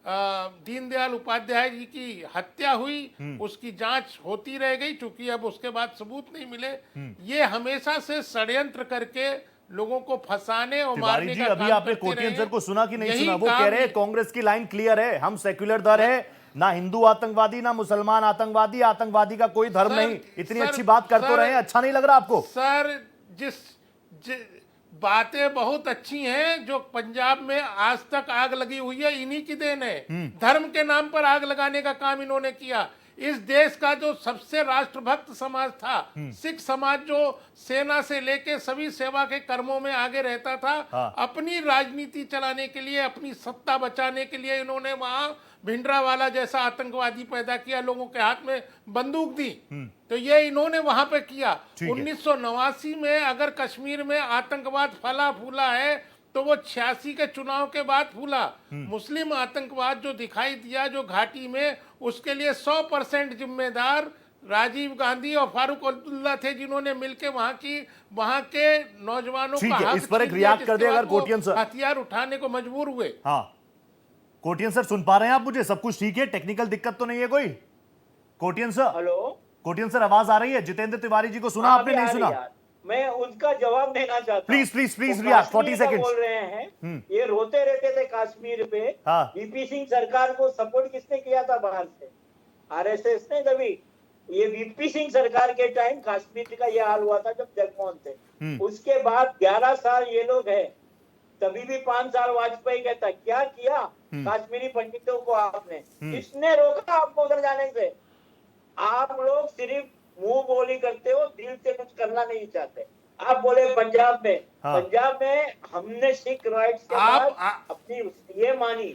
Speaker 10: दीनदयाल उपाध्याय जी की हत्या हुई, उसकी जांच होती रह गई, चूंकि अब उसके बाद सबूत नहीं मिले। ये हमेशा से षड्यंत्र करके लोगों को फंसाने और मारने का काम करते रहे।
Speaker 1: अभी आपने कोटियन सर को सुना कि नहीं सुना? वो कह रहे हैं कांग्रेस की लाइन क्लियर है, हम सेक्युलर दल है, ना हिंदू आतंकवादी ना मुसलमान आतंकवादी, आतंकवादी का कोई धर्म नहीं। इतनी अच्छी बात कर तो रहे हैं, अच्छा नहीं लग रहा आपको?
Speaker 10: सर, बातें बहुत अच्छी हैं। जो पंजाब में आज तक आग लगी हुई है इन्हीं की देन है। धर्म के नाम पर आग लगाने का काम इन्होंने किया। इस देश का जो सबसे राष्ट्रभक्त समाज था, सिख समाज, जो सेना से लेके सभी सेवा के कर्मों में आगे रहता था, अपनी राजनीति चलाने के लिए, अपनी सत्ता बचाने के लिए इन्होंने वहां भिंडरावाला जैसा आतंकवादी पैदा किया, लोगों के हाथ में बंदूक दी। तो ये इन्होंने वहां पे किया। 1989 में अगर कश्मीर में आतंकवाद फला फूला है तो वो 86 के चुनाव के बाद फूला। मुस्लिम आतंकवाद जो दिखाई दिया जो घाटी में, उसके लिए 100% जिम्मेदार राजीव गांधी और फारूक अब्दुल्ला थे, जिन्होंने मिलकर वहां के नौजवानों का हक
Speaker 1: इस पर एक रिएक्ट कर दे अगर कोटियन सर,
Speaker 10: हथियार उठाने को मजबूर हुए।
Speaker 1: हाँ कोटियन सर सुन पा रहे हैं आप मुझे? सब कुछ ठीक है, टेक्निकल दिक्कत तो नहीं है कोई? Kotian sir,
Speaker 11: hello
Speaker 1: Kotian sir आवाज आ रही है? जितेंद्र तिवारी जी को सुना आपने? नहीं सुना?
Speaker 11: मैं उनका जवाब देना चाहता हूं।
Speaker 1: Please react 40 seconds.
Speaker 11: बोल रहे हैं ये रोते रहते थे कश्मीर पे। वीपी सिंह सरकार को सपोर्ट किसने किया था बाहर से? आरएसएस ने। तभी ये वीपी सिंह सरकार के टाइम कश्मीर का ये हाल हुआ था जब जगमोहन थे। उसके बाद 11 साल ये लोग है, तभी भी 5 साल वाजपेयी कहता क्या किया कश्मीरी पंडितों को आपने? किसने रोका आपको उधर जाने से? आप लोग सिर्फ मुंह बोली करते हो, दिल से कुछ करना नहीं चाहते। आप बोले पंजाब में, पंजाब में हमने सिख राइट्स के बाद अपनी ये मानी,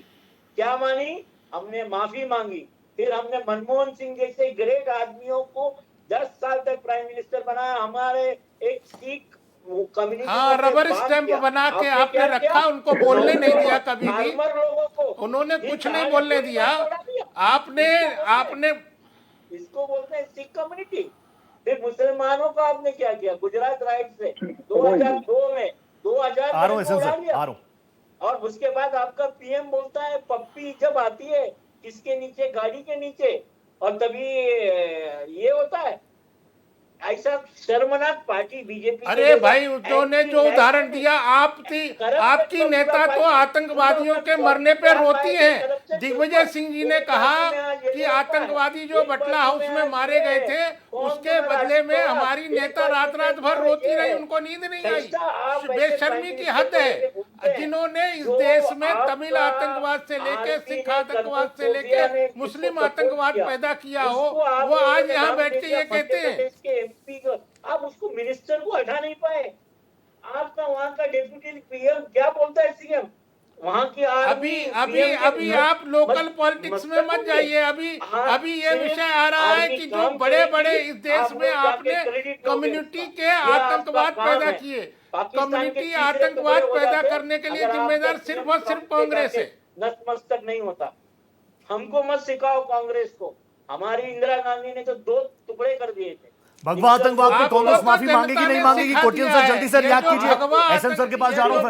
Speaker 11: क्या मानी? हमने माफी मांगी। फिर हमने मनमोहन सिंह जैसे ग्रेट आदमियों को 10 साल तक प्राइम मिनिस्टर बनाया। हमारे एक सिख कम्युनिटी
Speaker 10: रबर स्टैंप बना के आपने रखा, उनको बोलने नहीं दिया कभी भी, उन्होंने कुछ नहीं बोलने दिया। आपने
Speaker 11: इसको बोलते हैं सिख कम्युनिटी। फिर मुसलमानों का आपने क्या किया? गुजरात राइट से 2002 में 2000 और उसके बाद आपका पीएम बोलता है पप्पी जब आती है किसके नीचे? गाड़ी के नीचे। और तभी ये होता है। ऐसा शर्मनाक पार्टी बीजेपी।
Speaker 10: अरे भाई उन्होंने जो उदाहरण दिया, आपकी नेता तो आतंकवादियों के मरने पे रोती है। दिग्विजय सिंह जी ने कहा कि आतंकवादी जो बटला हाउस में मारे गए थे, उसके बदले में हमारी नेता रात भर रोती रही, उनको नींद नहीं आई। बेशर्मी की हद है। जिन्होंने इस देश में तमिल आतंकवाद से लेके, सिख आतंकवाद से लेके मुस्लिम आतंकवाद पैदा किया हो, वो आज यहाँ बैठ के ये कहते हैं।
Speaker 11: आप उसको मिनिस्टर को हटा नहीं पाए। आपका वहाँ का डेप्यूटी पीएम क्या बोलता है? सीएम वहाँ की
Speaker 10: अभी आप लोकल पॉलिटिक्स में मत जाइए। अभी ये विषय आ रहा है कि जो बड़े इस देश में आपने कम्युनिटी के आतंकवाद पैदा किए। कम्युनिटी आतंकवाद पैदा करने के लिए जिम्मेदार सिर्फ और सिर्फ कांग्रेस है।
Speaker 11: नतमस्तक नहीं होता। हमको मत सिखाओ कांग्रेस को। हमारी इंदिरा गांधी ने तो 2 टुकड़े कर दिए थे।
Speaker 1: भगवा आतंकवाद पे कांग्रेस माफी मांगेगी नहीं मांगेगी? कोटियन सर जल्दी से रिएक्ट कीजिए। एसएन सर के पास जा रहा हूं।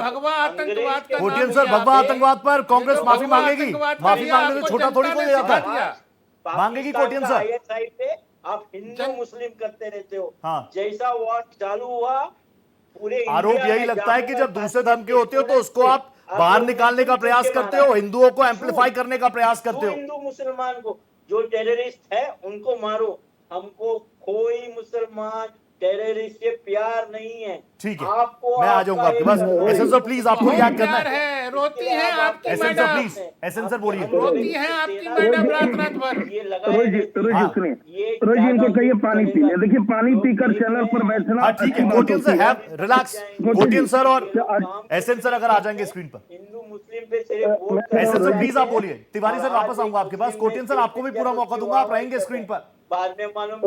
Speaker 1: कोटियन सर भगवा आतंकवाद पर कांग्रेस माफी मांगेगी? माफी मांगने में छोटा थोड़ी कोई जाता है। मांगेगी कोटियन सर?
Speaker 11: आप हिंदू मुस्लिम करते रहते हो। जैसा वॉर चालू हुआ पूरे
Speaker 1: आरोप यही लगता है कि जब दूसरे धर्म के होते हो तो उसको आप बाहर निकालने का प्रयास करते हो, हिंदुओं को एम्पलीफाई करने का प्रयास करते हो।
Speaker 11: हिंदू मुसलमान को जो टेररिस्ट है उनको मारो। हमको कोई मुसलमान टेररिस्ट से प्यार नहीं है।
Speaker 1: ठीक है, मैं आ जाऊंगा आपके पास। एसएन सर प्लीज आपको रिएक्ट करना
Speaker 10: है। रोती है आपकी
Speaker 1: SN sir please. SN sir बोलिए।
Speaker 10: रोती है आपकी मैडम रात भर।
Speaker 9: रोज इनको कहिए पानी पीने। देखिए पानी पीकर चैनल पर बैठना।
Speaker 1: ठीक है Kotian sir, have relax. Kotian sir और एसएन सर अगर आ जाएंगे स्क्रीन पर।
Speaker 11: हिंदू मुस्लिम पे सिर्फ
Speaker 1: एसएन सर प्लीज आप बोलिए। तिवारी सर वापस आऊंगा आपके पास। कोटियन सर आपको भी पूरा मौका दूंगा, आप रहेंगे स्क्रीन पर।
Speaker 11: बाद में मालूम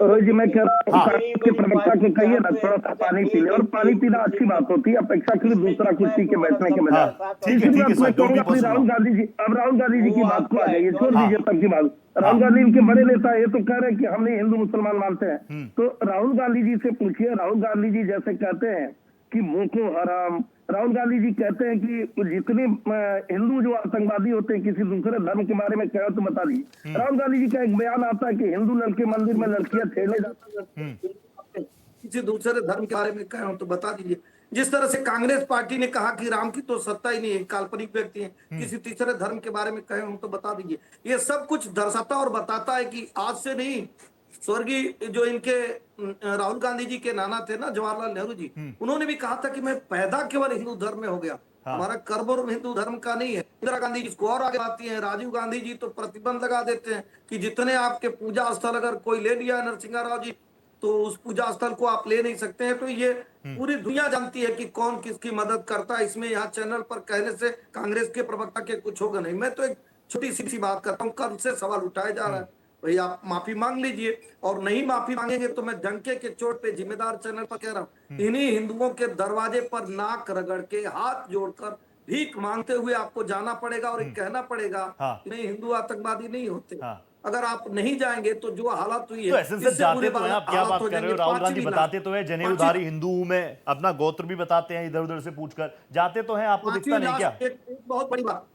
Speaker 9: रोज जी मैं कह रहा हूँ के प्रवक्ता को कहिए ना थोड़ा सा पानी पी ले। और पानी पीना अच्छी बात होती है, अपेक्षाकृत दूसरा कुर्सी के बैठने के बजाय। मैं कहूँगा अपनी राहुल गांधी जी, अब राहुल गांधी जी की बात को आ जाइए, छोड़ दीजिए तब की बात। राहुल गांधी इनके बड़े नेता ये तो कह रहे हैं कि हम नहीं हिंदू मुसलमान मानते हैं। तो राहुल गांधी जी से पूछिए। राहुल गांधी जी जैसे कहते हैं कि बोको हराम, राहुल गांधी जी कहते हैं कि जितने हिंदू जो आतंकवादी होते हैं किसी दूसरे धर्म के बारे में कहो तो बता दीजिए। राहुल गांधी जी का एक बयान आता है कि हिंदू लड़के मंदिर में लड़कियां छेड़ने जाते हैं।
Speaker 12: किसी दूसरे धर्म के बारे में कहो तो बता दीजिए। जिस तरह से कांग्रेस पार्टी ने कहा कि राम की तो सत्ता ही नहीं है, काल्पनिक व्यक्ति हैं, किसी तीसरे धर्म के बारे में कहे हम तो बता दीजिए। ये सब कुछ दर्शाता और बताता है कि आज से नहीं, स्वर्गीय जो इनके राहुल गांधी जी के नाना थे ना, जवाहरलाल नेहरू जी, उन्होंने भी कहा था कि मैं पैदा केवल हिंदू धर्म में हो गया, हमारा कर्म हिंदू धर्म का नहीं है। इंदिरा गांधी जी को और आगे आती है, राजीव गांधी जी तो प्रतिबंध लगा देते हैं कि जितने आपके पूजा स्थल अगर कोई ले लिया नरसिंहा राव जी तो उस पूजा स्थल को आप ले नहीं सकते हैं। तो ये पूरी दुनिया जानती है कि कौन किसकी मदद करता है। इसमें यहाँ चैनल पर कहने से कांग्रेस के प्रवक्ता के कुछ होगा नहीं। मैं तो एक छोटी सी बात करता हूँ, कल से सवाल उठाया जा रहा है, भाई आप माफी मांग लीजिए, और नहीं माफी मांगेंगे तो मैं डंके के चोट पे जिम्मेदार चैनल पर कह रहा हूँ, इन्हीं हिंदुओं के दरवाजे पर नाक रगड़ के हाथ जोड़कर भीख मांगते हुए आपको जाना पड़ेगा और कहना पड़ेगा कि नहीं, हिंदू आतंकवादी नहीं होते। अगर आप नहीं जाएंगे तो जो हालात हुई है,
Speaker 1: तो एसएन जाते तो हैं, आप क्या बात कर रहे हो? राहुल गांधी बताते तो है जनेऊधारी हिंदू हूं मैं, अपना गोत्र भी बताते हैं इधर उधर से पूछकर, जाते तो हैं, आपको दिखता नहीं क्या?
Speaker 12: एक बहुत बड़ी बात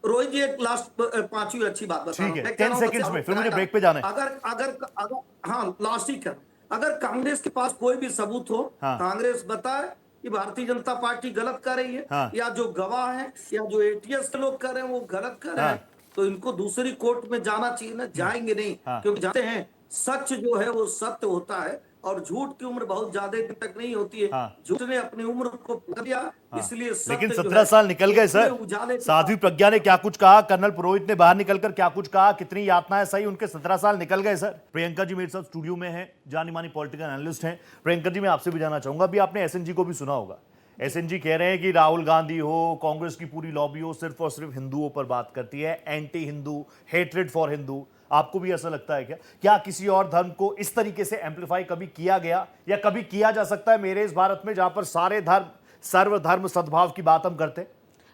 Speaker 12: रोहित जी, एक लास्ट पांचवी अच्छी बात बता रहा हूं,
Speaker 1: 10 सेकंड्स में, फिर मुझे ब्रेक पे जाना है।
Speaker 12: अगर हाँ लास्ट ही कर, अगर कांग्रेस के पास कोई भी सबूत हो, कांग्रेस बताए कि भारतीय जनता पार्टी गलत कर रही है, या जो गवाह है या जो एटीएस के लोग कर रहे हैं वो गलत कर रहे हैं, तो इनको दूसरी कोर्ट में जाना चाहिए ना। जाएंगे नहीं, क्योंकि जानते हैं सच जो है वो सत्य होता है और झूठ की उम्र बहुत ज्यादा दिन तक नहीं होती है। झूठ ने अपनी उम्र को दिया, इसलिए
Speaker 1: लेकिन 17 साल निकल गए सर। साध्वी प्रज्ञा ने क्या कुछ कहा, कर्नल पुरोहित ने बाहर निकलकर क्या कुछ कहा, कितनी यातनाएं सही, उनके 17 साल निकल गए सर। प्रियंका जी मेरे साथ स्टूडियो में है, जानी मानी पॉलिटिकल एनालिस्ट हैं। प्रियंका जी, मैं आपसे भी जानना चाहूंगा, अभी आपने एसएन जी को भी सुना होगा, एसएन जी कह रहे हैं कि राहुल गांधी हो, कांग्रेस की पूरी लॉबी हो, सिर्फ और सिर्फ हिंदुओं पर बात करती है, anti Hindu, hatred for Hindu. आपको भी ऐसा लगता है क्या? क्या किसी और धर्म को इस तरीके से एम्पलीफाई कभी किया गया या कभी किया जा सकता है मेरे इस भारत में, जहां पर सारे धर्म, सर्वधर्म सद्भाव की बात हम करते हैं?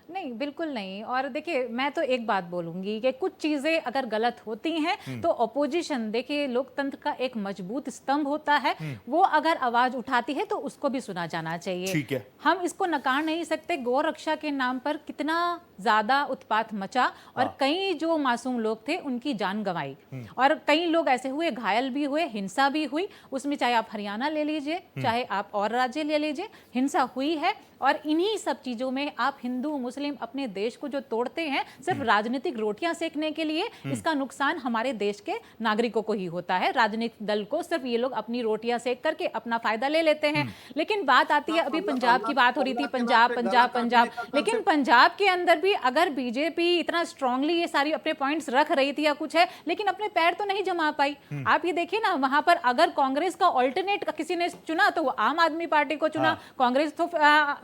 Speaker 7: नहीं, बिल्कुल नहीं। और देखिए, मैं तो एक बात बोलूंगी कि कुछ चीजें अगर गलत होती हैं तो ऑपोजिशन, देखिए लोकतंत्र का एक मजबूत स्तंभ होता है, वो अगर आवाज उठाती है तो उसको भी सुना जाना चाहिए।
Speaker 1: ठीक है,
Speaker 7: हम इसको नकार नहीं सकते। गौ रक्षा के नाम पर कितना ज्यादा उत्पात मचा और कई जो मासूम लोग थे उनकी जान गंवाई, और कई लोग ऐसे हुए, घायल भी हुए, हिंसा भी हुई। उसमें चाहे आप हरियाणा ले लीजिए, चाहे आप और राज्य ले लीजिए, हिंसा हुई है। और इन्हीं सब चीजों में आप हिंदू मुस्लिम अपने देश को जो तोड़ते हैं सिर्फ राजनीतिक रोटियां सेकने के लिए, इसका नुकसान हमारे देश के नागरिकों को ही होता है। राजनीतिक दल को सिर्फ ये लोग अपनी रोटियां सेक करके अपना फायदा ले लेते हैं। लेकिन बात आती है, अभी पंजाब की बात हो रही थी, पंजाब पंजाब पंजाब, लेकिन पंजाब के अंदर भी अगर बीजेपी इतना स्ट्रांगली ये सारी अपने पॉइंट्स रख रही थी या कुछ है, लेकिन अपने पैर तो नहीं जमा पाई। आप ये देखिए ना, वहां पर अगर कांग्रेस का ऑल्टरनेट किसी ने चुना तो वो आम आदमी पार्टी को चुना, कांग्रेस तो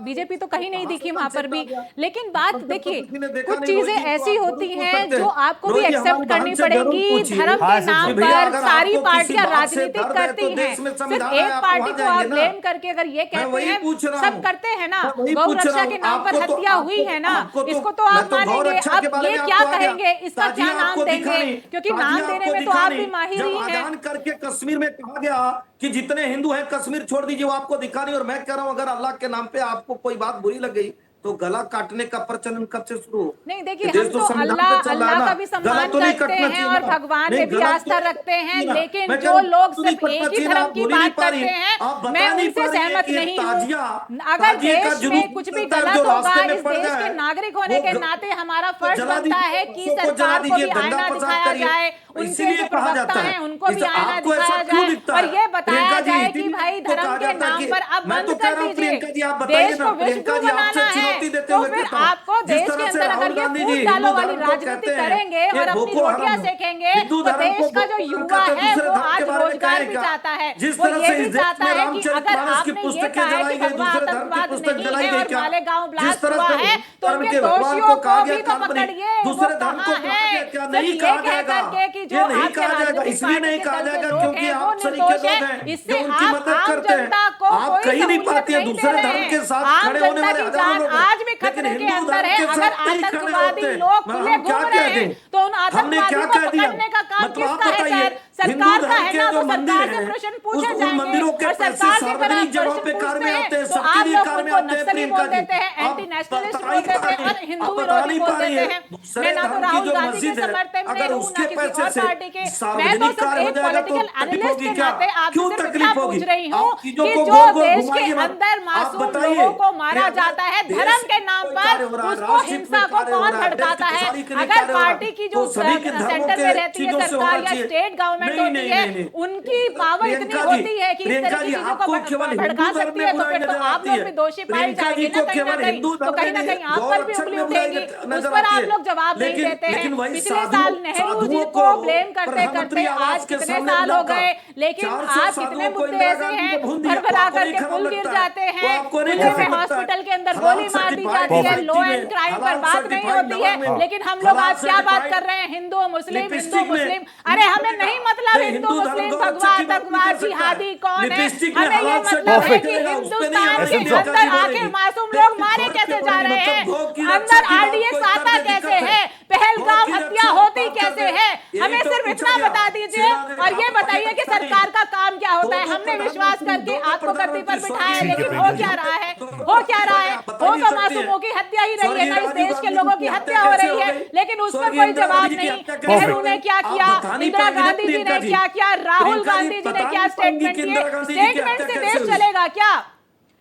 Speaker 7: बीजेपी तो कहीं नहीं दिखी वहां पर भी। लेकिन बात देखिए, कुछ चीजें ऐसी होती हैं जो आपको भी एक्सेप्ट करनी पड़ेगी। धर्म के नाम पर सारी पार्टियां राजनीतिक करती हैं। सिर्फ एक पार्टी को आप ब्लेम करके अगर ये कहते हैं, सब करते हैं ना, गौ रक्षा के नाम पर हत्या हुई है ना, इसको तो आप मानेंगे। अब ये क्या कहेंगे, इसका क्या नाम देंगे, क्योंकि नाम देने में तो आप भी माहिर ही हैं।
Speaker 12: करके कश्मीर में कहा गया कि जितने हिंदू हैं कश्मीर छोड़ दीजिए, वो आपको दिखा नहीं। और मैं कह रहा हूं, अगर अल्लाह के नाम पे आपको कोई बात बुरी लग गई तो गला काटने का प्रचलन कब से शुरू हो?
Speaker 7: नहीं, देखिए, हम तो अल्लाह का भी सम्मान करते हैं और भगवान पे भी आस्था रखते हैं, लेकिन जो लोग सिर्फ एक ही धर्म की बात करते हैं, मैं उनसे सहमत नहीं हूँ। अगर देश में कुछ भी गलत होगा, इस देश के नागरिक होने के नाते हमारा फर्ज बनता है कि सरकार को भी आईना दिखाया जाए, उनके जो प्रवक्ता हैं उनको भी आईना दिखाया जाए और ये बताया जाए कि भाई धर्म के नाम पर अब बंद कर दीजिए, देश को विश्व गुरु बनाना है। तो फिर आपको देश के अंदर अगर ये फूट डालो वाली राजनीति करेंगे और अपनी रोटियां सेकेंगे, तो देश का जो युवा है वो आज रोजगार भी चाहता है, वो ये भी चाहता है कि अगर आपने ये कहा है कि भगवा आतंकवाद नहीं है और मालेगांव ब्लास्ट हुआ है, तो उनके दोषियों को भी तो पकड़िए, वो कहां है। सिर्फ ये कह करके कि जो आपके राजनीतिक पार्टी के लोग हैं वो निर्दोष हैं, इससे आप आम जनता को कोई सहूलियत नहीं दे रहे हैं। आम जनता की जान आज भी खतरे के अंदर है। अगर आतंकवादी लोग खुले घूम रहे हैं तो उन आतंकवादियों को पकड़ने का काम किसका है? सर, सरकार का है ना, तो सरकार से प्रश्न पूछे जाएंगे और सरकार से अगर आप प्रश्न पूछते हैं तो आप लोग उनको नक्सली बोल देते हैं, एंटी नेशनलिस्ट बोल देते हैं और हिंदू विरोधी बोल देते हैं। मैं ना तो राहुल गांधी के समर्थन में हूं, ना किसी और पार्टी के। मैं तो सिर्फ एक पॉलिटिकल एनालिस्ट के नाते आपसे सिर्फ इतना पूछ रही हूँ कि जो देश के अंदर मासूम लोगों को मारा जाता है धर्म के नाम पर, उसको हिंसा को कौन भड़काता है? अगर पार्टी की जो सेंटर में रहती है सरकार या स्टेट गवर्नमेंट स्टेटमेंट होती है, उनकी पावर इतनी होती है कि इस तरह की चीजों को भड़का सकती है, तो फिर तो आप लोग भी दोषी पाए जाएंगे ना कहीं ना कहीं, तो कहीं ना कहीं आप पर भी उंगली उठेगी, उस पर आप लोग जवाब नहीं देते हैं। पिछले साल नेहरू जी को ब्लेम करते करते आज कितने साल हो गए, लेकिन आज कितने मुद्दे ऐसे हैं भरभरा करके पुल गिर जाते हैं, पुल में हॉस्पिटल के अंदर गोली मार दी जाती है, लॉ एंड क्राइम पर बात नहीं होती है, लेकिन हम लोग आज क्या बात कर रहे हैं, हिंदू मुस्लिम हिंदू मुस्लिम। अरे हमें नहीं मतलब हिंदू मुस्लिम भगवा आतंकवाद जिहादी कौन है, हमें ये मतलब है कि हिंदुस्तान के अंदर आखिर मासूम लोग मारे कैसे जा रहे हैं, अंदर आरडीएक्स आता कैसे है, पहलगाम हत्या होती कैसे है, हमें सिर्फ इतना बता दीजिए और ये बताइए कि सरकार का काम क्या होता है। हमने विश्वास करके आपको गद्दी पर बिठाया, लेकिन हो क्या रहा है, हो क्या रहा है, हो तो मासूमों की हत्या ही रही है ना, इस देश के लोगों की हत्या हो रही है, लेकिन उस पर कोई जवाब नहीं। नेहरू ने क्या किया, इंदिरा गांधी जी ने क्या किया, राहुल गांधी जी ने क्या स्टेटमेंट दिए, स्टेटमेंट से देश चलेगा क्या,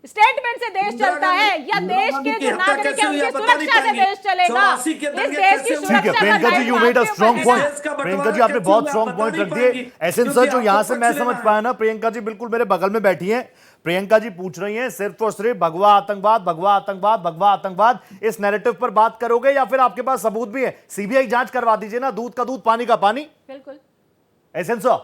Speaker 7: स्टेटमेंट से देश चलता है या देश के जो नागरिक हैं उनकी सुरक्षा से देश चलेगा, इस देश की सुरक्षा।
Speaker 1: ठीक है Priyanka ji, you made a strong point, Priyanka ji आपने बहुत स्ट्रांग पॉइंट रख दिए। एसएन सर जो यहां से मैं समझ पाया ना, प्रियंका जी बिल्कुल मेरे बगल में बैठी हैं, प्रियंका जी पूछ रही हैं सिर्फ और सिर्फ भगवा आतंकवाद भगवा आतंकवाद भगवा आतंकवाद, इस नैरेटिव पर बात करोगे या फिर आपके पास सबूत भी है? सीबीआई जांच करवा दीजिए ना, दूध का दूध पानी का पानी।
Speaker 7: बिल्कुल
Speaker 1: एसएन सर,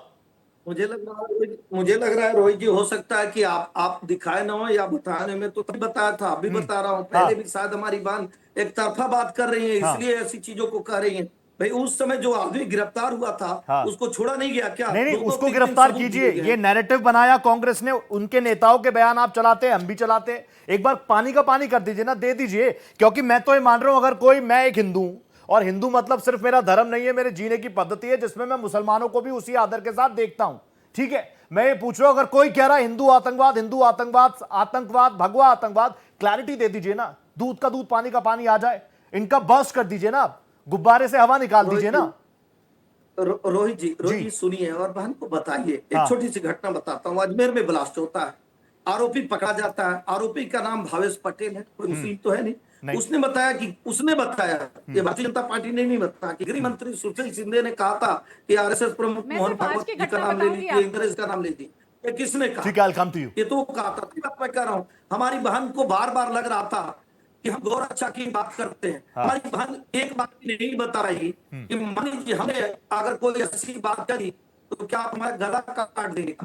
Speaker 12: मुझे लग रहा है रोहित जी, हो सकता है कि आप दिखाए ना हो या बताने में तो बताया था, अभी बता रहा हूँ, पहले भी शायद हमारी बहन एक तरफा बात कर रही है, इसलिए ऐसी चीजों को कह रही है। भाई उस समय जो आदमी गिरफ्तार हुआ था उसको छोड़ा नहीं गया क्या?
Speaker 1: नहीं उसको गिरफ्तार कीजिए, ये नैरेटिव बनाया कांग्रेस ने, उनके नेताओं के बयान आप चलाते हैं, हम भी चलाते हैं, एक बार पानी का पानी कर दीजिए ना, दे दीजिए। क्योंकि मैं तो ये मान रहा हूं, अगर कोई, मैं एक हिंदू हूं और हिंदू मतलब सिर्फ मेरा धर्म नहीं है, मेरे जीने की पद्धति है जिसमें मैं मुसलमानों को भी उसी आदर के साथ देखता हूं, ठीक है। मैं ये पूछ रहा हूं, अगर कोई कह रहा है हिंदू आतंकवाद आतंकवाद भगवा आतंकवाद, क्लैरिटी दे दीजिए ना, दूध का दूध पानी का पानी आ जाए, इनका बर्स्ट कर दीजिए ना, गुब्बारे से हवा निकाल दीजिए ना।
Speaker 12: रोहित जी सुनिए और बहन को बताइए, एक छोटी सी घटना बताता हूँ। अजमेर में ब्लास्ट होता है, आरोपी पकड़ा जाता है, आरोपी का नाम भावेश पटेल है, कोई मुस्लिम तो है नहीं। उसने बताया, ये भारतीय जनता पार्टी ने नहीं बताया कि गृह मंत्री सुशील शिंदे ने कहा था कि आरएसएस प्रमुख मोहन भागवत जी का नाम ले लीजिए, इंद्रेश का नाम ले लीजिए। ये किसने कहा? ये तो कहा था, मैं कह रहा हूँ हमारी बहन को बार बार लग रहा था कि हम गौ रक्षा की बात करते हैं। हमारी बहन एक बात नहीं बता रही कि मान लीजिए हमने अगर कोई ऐसी बात करी तो क्या आप हमारा गला काट देंगे?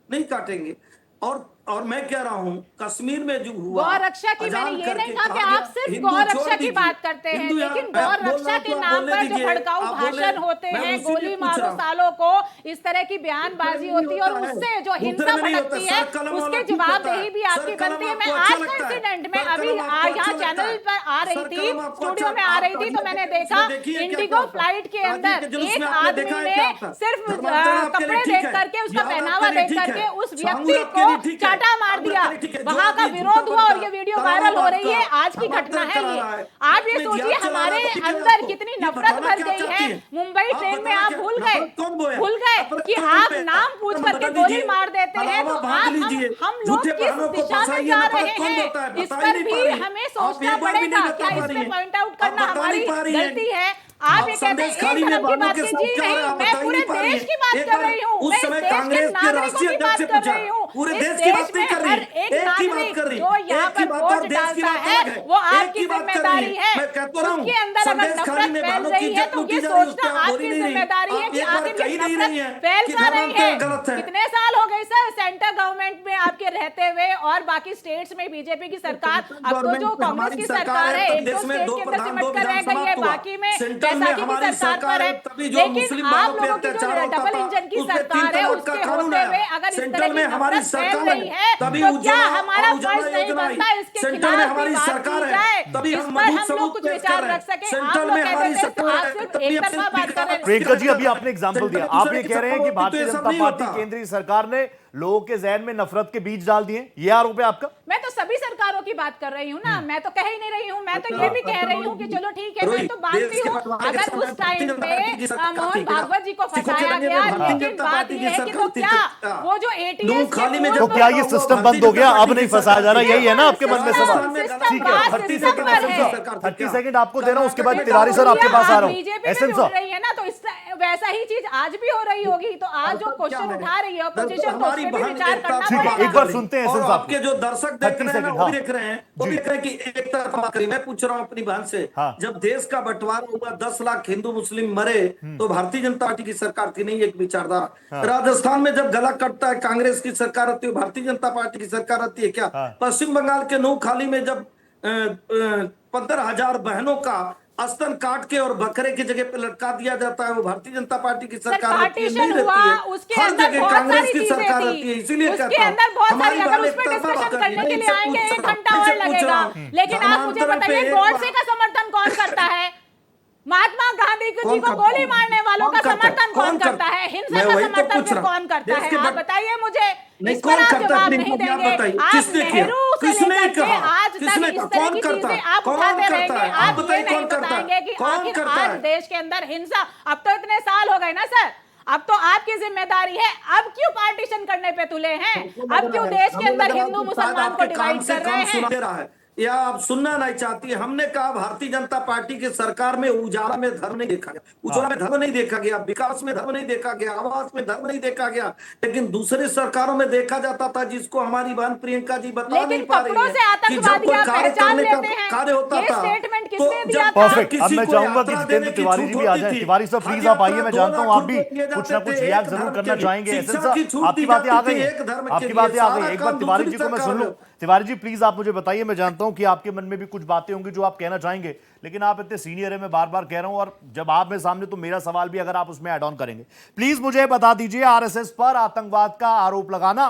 Speaker 12: नहीं काटेंगे। और मैं कह रहा हूँ कश्मीर में जो हुआ,
Speaker 7: गौ रक्षा की, मैंने ये नहीं कहा कि आप सिर्फ गौ रक्षा की बात करते हैं, लेकिन गौ रक्षा के नाम पर जो भड़काऊ भाषण होते हैं, गोली मारो सालों को, इस तरह की बयानबाजी होती है और उससे जो हिंसा भड़कती है उसके जवाबदेही भी आपकी बनती है। मैं आज का इंसिडेंट में अभी यहाँ चैनल पर आ रही थी, स्टूडियो में आ रही थी, तो मैंने देखा इंडिगो फ्लाइट के अंदर एक आदमी ने सिर्फ कपड़े देख करके, उसका पहनावा देख करके उस व्यक्ति को चाटा मार दिया, वहां का विरोध हुआ और ये वीडियो वायरल हो रही है। आज की घटना है ये। आप ये सोचिए हमारे अंदर कितनी नफरत भर गई है। मुंबई ट्रेन में आप भूल गए कि आप नाम पूछ करके गोली मार देते हैं, तो हम लोग किस दिशा में जा रहे हैं, इस पर भी हमें सोचना पड़ेगा। क्या इस पर पॉइंट आउट करना हमारी गलती है? आप ये कहते हैं एक धर्म की बात कीजिए, नहीं, मैं पूरे देश की बात कर रही हूँ, मैं इस देश के नागरिकों की बात कर रही हूँ।
Speaker 12: पूरे
Speaker 7: इस
Speaker 12: देश की बात नहीं कर रही,
Speaker 7: हर एक नागरिक जो यहाँ पर वोट डालता है वो आपकी जिम्मेदारी है। उसके अंदर अगर नफरत फैल रही है तो ये सोचना आपकी जिम्मेदारी है कि आखिर ये नफरत फैल क्यों रही है। कितने साल हो गए सर सेंटर गवर्नमेंट में आपके रहते हुए और बाकी स्टेट्स में बीजेपी की सरकार, अब तो जो कांग्रेस की सरकार है एक दो स्टेट के अंदर सिमट कर रह गई है, बाकी में बैसाखी की सरकार पर है। लेकिन आप लोगों की जो डबल इंजन की सरकार है उसके होते हुए अगर इस तरह की नफरत फैल रही है तो क्या हमारा फर्ज नहीं बनता इसके खिलाफ भी बात की जाए, इस पर हम लोग कुछ विचार रख सके। आप लोग कहते थे आप सिर्फ एक तरफा बात कर रहे हैं।
Speaker 1: प्रियंका जी अभी आपने एग्जांपल दिया, आप ये कह रहे हैं कि भारतीय जनता पार्टी केंद्रीय सरकार ने लोगों के जहन में नफरत के बीज डाल दिए, ये आरोप है आपका?
Speaker 7: मैं तो सभी सरकारों की बात कर रही हूँ ना, मैं तो कह ही नहीं रही हूँ। मैं तो ये भी कह रही हूँ कि चलो ठीक है, मैं तो मानती हूँ अगर उस टाइम पे मोहन भागवत जी को फंसाया गया, लेकिन बात ये है कि तो क्या वो जो एटीएस
Speaker 1: तो क्या ये सिस्टम बंद हो गया, अब नहीं फंसाया जा रहा, यही है ना आपके मन में सवाल? ठीक है, 30 सेकंड आपको दे रहा हूँ, उसके बाद तिवारी सर आपके पास आ रहा हूँ।
Speaker 7: बीजेपी में जुड़ रही है ना, तो वैसा ही चीज आज भी हो रही होगी। तो आज जो क्वेश्चन उठा रही है अपोजिशन, तो
Speaker 12: हमारी
Speaker 7: उस पे भी
Speaker 12: बहन
Speaker 7: विचार
Speaker 12: एकता
Speaker 7: करना
Speaker 12: की
Speaker 7: पड़ेगा।
Speaker 12: बात
Speaker 1: एक बार सुनते हैं
Speaker 12: और
Speaker 1: एहसन साहब
Speaker 12: आपके जो दर्शक देख रहे हैं ना, वो भी देख रहे हैं, वो भी देख रहे हैं कि एक तरफ बात करी। मैं पूछ रहा हूँ अपनी बहन से, जब देश का बंटवारा हुआ, 10 लाख हिंदू मुस्लिम मरे, तो भारतीय जनता पार्टी की सरकार थी, नहीं एक विचारधारा। राजस्थान में जब गला कटता है, कांग्रेस की सरकार आती है, भारतीय जनता पार्टी की सरकार आती है क्या? पश्चिम बंगाल के नोखाली में जब 15,000 बहनों का स्तन काट के और बकरे की जगह पे लटका दिया जाता है, वो भारतीय जनता पार्टी की सरकार रहती है, नहीं रहती है?
Speaker 7: उसके
Speaker 12: हर
Speaker 7: अंदर
Speaker 12: जगह
Speaker 7: बहुत
Speaker 12: कांग्रेस
Speaker 7: सारी
Speaker 12: की
Speaker 7: चीजें
Speaker 12: सरकार
Speaker 7: थी।
Speaker 12: रहती है, इसीलिए
Speaker 7: उसके
Speaker 12: कहता हूं,
Speaker 7: अंदर बहुत सारी,
Speaker 12: हमारी
Speaker 7: अगर
Speaker 12: बहन
Speaker 7: उस पे
Speaker 12: एकता
Speaker 7: डिस्कशन
Speaker 12: बात
Speaker 7: करने के लिए आएंगे 1 घंटा और लगेगा। लेकिन आप मुझे बताइए, गॉडसे का समर्थन कौन करता है? महात्मा गांधी जी को गोली मारने वालों का समर्थन कौन करता है? हिंसा का समर्थन कौन करता है? आप बताइए मुझे, इस पर आप जवाब नहीं देंगे। आप नेहरू से लेकर के आज तक इस तरह की चीजें आप उठाते रहेंगे। आप ये नहीं बताएंगे कि आखिर आज देश के अंदर हिंसा, अब तो इतने साल हो गए ना सर, अब तो आपकी जिम्मेदारी है। अब क्यों पार्टीशन करने पे तुले हैं? अब क्यों देश के अंदर हिंदू मुसलमान को डिवाइड कर रहे हैं?
Speaker 12: या आप सुनना नहीं चाहती? हमने कहा भारतीय जनता पार्टी की सरकार में उजाला में धर्म नहीं देखा गया, उजाला में धर्म नहीं देखा गया, विकास में धर्म नहीं देखा गया, आवास में धर्म नहीं देखा गया, लेकिन दूसरे सरकारों में देखा जाता था, जिसको हमारी बहन प्रियंका जी बता नहीं पा रही है कि जब कोई कार्य करने का कार्य होता था तो जब
Speaker 1: परफेक्ट। अब मैं चाहूंगा कि जितेंद्र तिवारी जी भी आ जाए। तिवारी साहब प्लीज आप आइए, मैं जानता हूं आप भी कुछ ना कुछ रिएक्ट जरूर करना चाहेंगे। एहसन साहब आपकी बातें आ गई, आपकी बातें आ गई, एक बार तिवारी जी को मैं सुन लूं। तिवारी जी प्लीज आप मुझे बताइए, मैं जानता हूं कि आपके मन में भी कुछ बातें होंगी जो आप कहना चाहेंगे, लेकिन आप इतने सीनियर है, मैं बार बार कह रहा हूं, और जब आप मेरे सामने तो मेरा सवाल भी अगर आप उसमें ऐड ऑन करेंगे। प्लीज मुझे बता दीजिए, आरएसएस पर आतंकवाद का आरोप लगाना,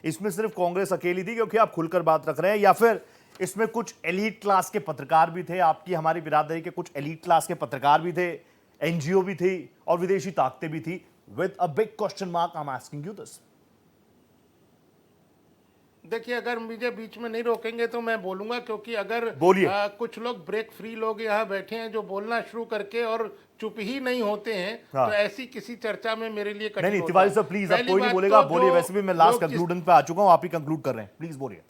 Speaker 1: इसमें सिर्फ कांग्रेस अकेली थी क्योंकि आप खुलकर बात रख रहे हैं, या फिर इसमें कुछ एलीट क्लास के पत्रकार भी थे, आपकी हमारी बिरादरी के कुछ एलीट क्लास के पत्रकार भी थे, एनजीओ भी थी और विदेशी ताकतें भी थी? With a big question mark I am asking you this.
Speaker 10: देखिए, अगर मुझे बीच में नहीं रोकेंगे तो मैं बोलूंगा, क्योंकि अगर कुछ लोग ब्रेक फ्री लोग यहाँ बैठे हैं जो बोलना शुरू करके और चुप ही नहीं होते हैं, तो ऐसी किसी चर्चा में मेरे लिए कठिन
Speaker 1: नहीं तिवारी साहब प्लीज, अब कोई नहीं बोलेगा, आप बोलिए। वैसे भी मैं लास्ट कंक्लूजन पे आ चुका हूं, आप ही कंक्लूड कर रहे हैं, प्लीज बोलिए।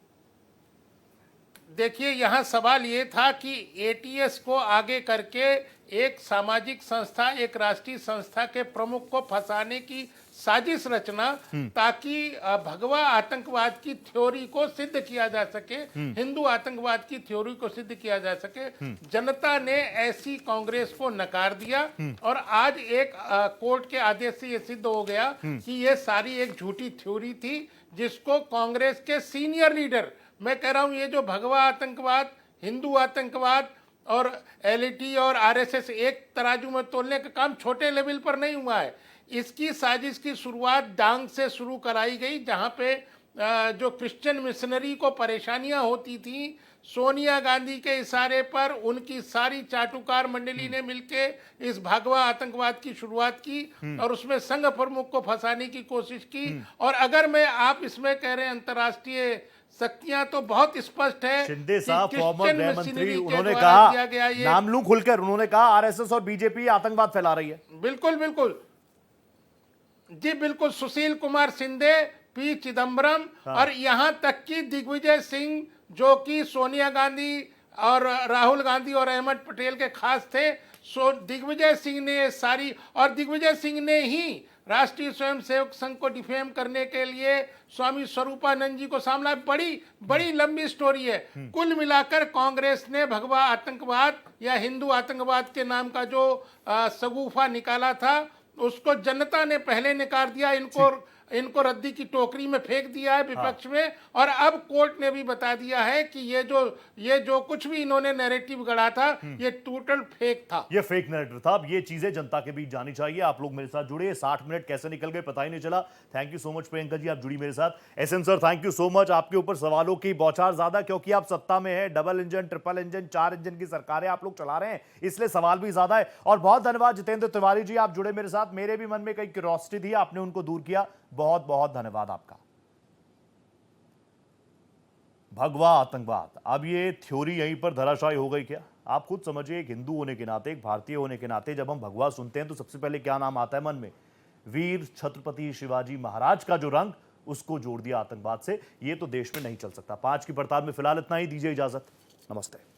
Speaker 10: देखिए, यहाँ सवाल ये था कि एटीएस को आगे करके एक सामाजिक संस्था, एक राष्ट्रीय संस्था के प्रमुख को फंसाने की साजिश रचना, ताकि भगवा आतंकवाद की थ्योरी को सिद्ध किया जा सके, हिंदू आतंकवाद की थ्योरी को सिद्ध किया जा सके। जनता ने ऐसी कांग्रेस को नकार दिया और आज एक कोर्ट के आदेश से ये सिद्ध हो गया कि ये सारी एक झूठी थ्योरी थी, जिसको कांग्रेस के सीनियर लीडर, मैं कह रहा हूं, ये जो भगवा आतंकवाद, हिंदू आतंकवाद और एलईटी और आरएसएस एक तराजू में तोलने का काम छोटे लेवल पर नहीं हुआ है। इसकी साजिश की शुरुआत डांग से शुरू कराई गई, जहां पे जो क्रिश्चियन मिशनरी को परेशानियां होती थी, सोनिया गांधी के इशारे पर उनकी सारी चाटुकार मंडली ने मिलके इस भगवा आतंकवाद की शुरुआत की और उसमें संघ प्रमुख को फंसाने की कोशिश की। और अगर मैं आप इसमें कह रहे हैं अंतर्राष्ट्रीय शक्तियां, तो बहुत स्पष्ट है।
Speaker 1: शिंदे साहब फॉर्मर गृह मंत्री, उन्होंने कहा, नाम लूं खुलकर, उन्होंने कहा आरएसएस और बीजेपी आतंकवाद फैला रही है।
Speaker 10: बिल्कुल बिल्कुल जी, बिल्कुल। सुशील कुमार शिंदे, पी चिदम्बरम और यहां तक कि दिग्विजय सिंह, जो कि सोनिया गांधी और राहुल गांधी और अहमद पटेल के खास थे, दिग्विजय सिंह ने सारी, और दिग्विजय सिंह ने ही राष्ट्रीय स्वयंसेवक संघ को डिफेम करने के लिए स्वामी स्वरूपानंद जी को सामना, बड़ी लंबी स्टोरी है। कुल मिलाकर कांग्रेस ने भगवा आतंकवाद या हिंदू आतंकवाद के नाम का जो सगुफा निकाला था, उसको जनता ने पहले नकार दिया, इनको रद्दी की टोकरी में फेंक दिया है विपक्ष में, और अब कोर्ट ने भी बता दिया है कि ये जो कुछ भी इन्होंने नैरेटिव गढ़ा था, ये टोटल फेक था,
Speaker 1: ये फेक नैरेटिव था। अब ये चीजें जनता के बीच जानी चाहिए। आप लोग मेरे साथ जुड़े, 60 मिनट कैसे निकल गए पता ही नहीं चला। Thank you so much Priyanka ji, आप जुड़ी मेरे साथ। Ehsan sir thank you so much. आपके ऊपर सवालों की बौछार ज्यादा, क्योंकि आप सत्ता में है, double engine, triple engine, 4 engine की सरकारें आप लोग चला रहे हैं, इसलिए सवाल भी ज्यादा है। और बहुत धन्यवाद जितेंद्र तिवारी जी, आप जुड़े मेरे साथ। मेरे भी मन में कई क्यूरियोसिटी थी, आपने उनको दूर किया, बहुत बहुत धन्यवाद आपका। भगवा आतंकवाद, अब ये थ्योरी यहीं पर धराशायी हो गई क्या? आप खुद समझिए, एक हिंदू होने के नाते, एक भारतीय होने के नाते, जब हम भगवा सुनते हैं तो सबसे पहले क्या नाम आता है मन में? वीर छत्रपति शिवाजी महाराज का जो रंग, उसको जोड़ दिया आतंकवाद से। ये तो देश में नहीं चल सकता। 5 की पड़ताल में फिलहाल इतना ही, दीजिए इजाजत, नमस्ते।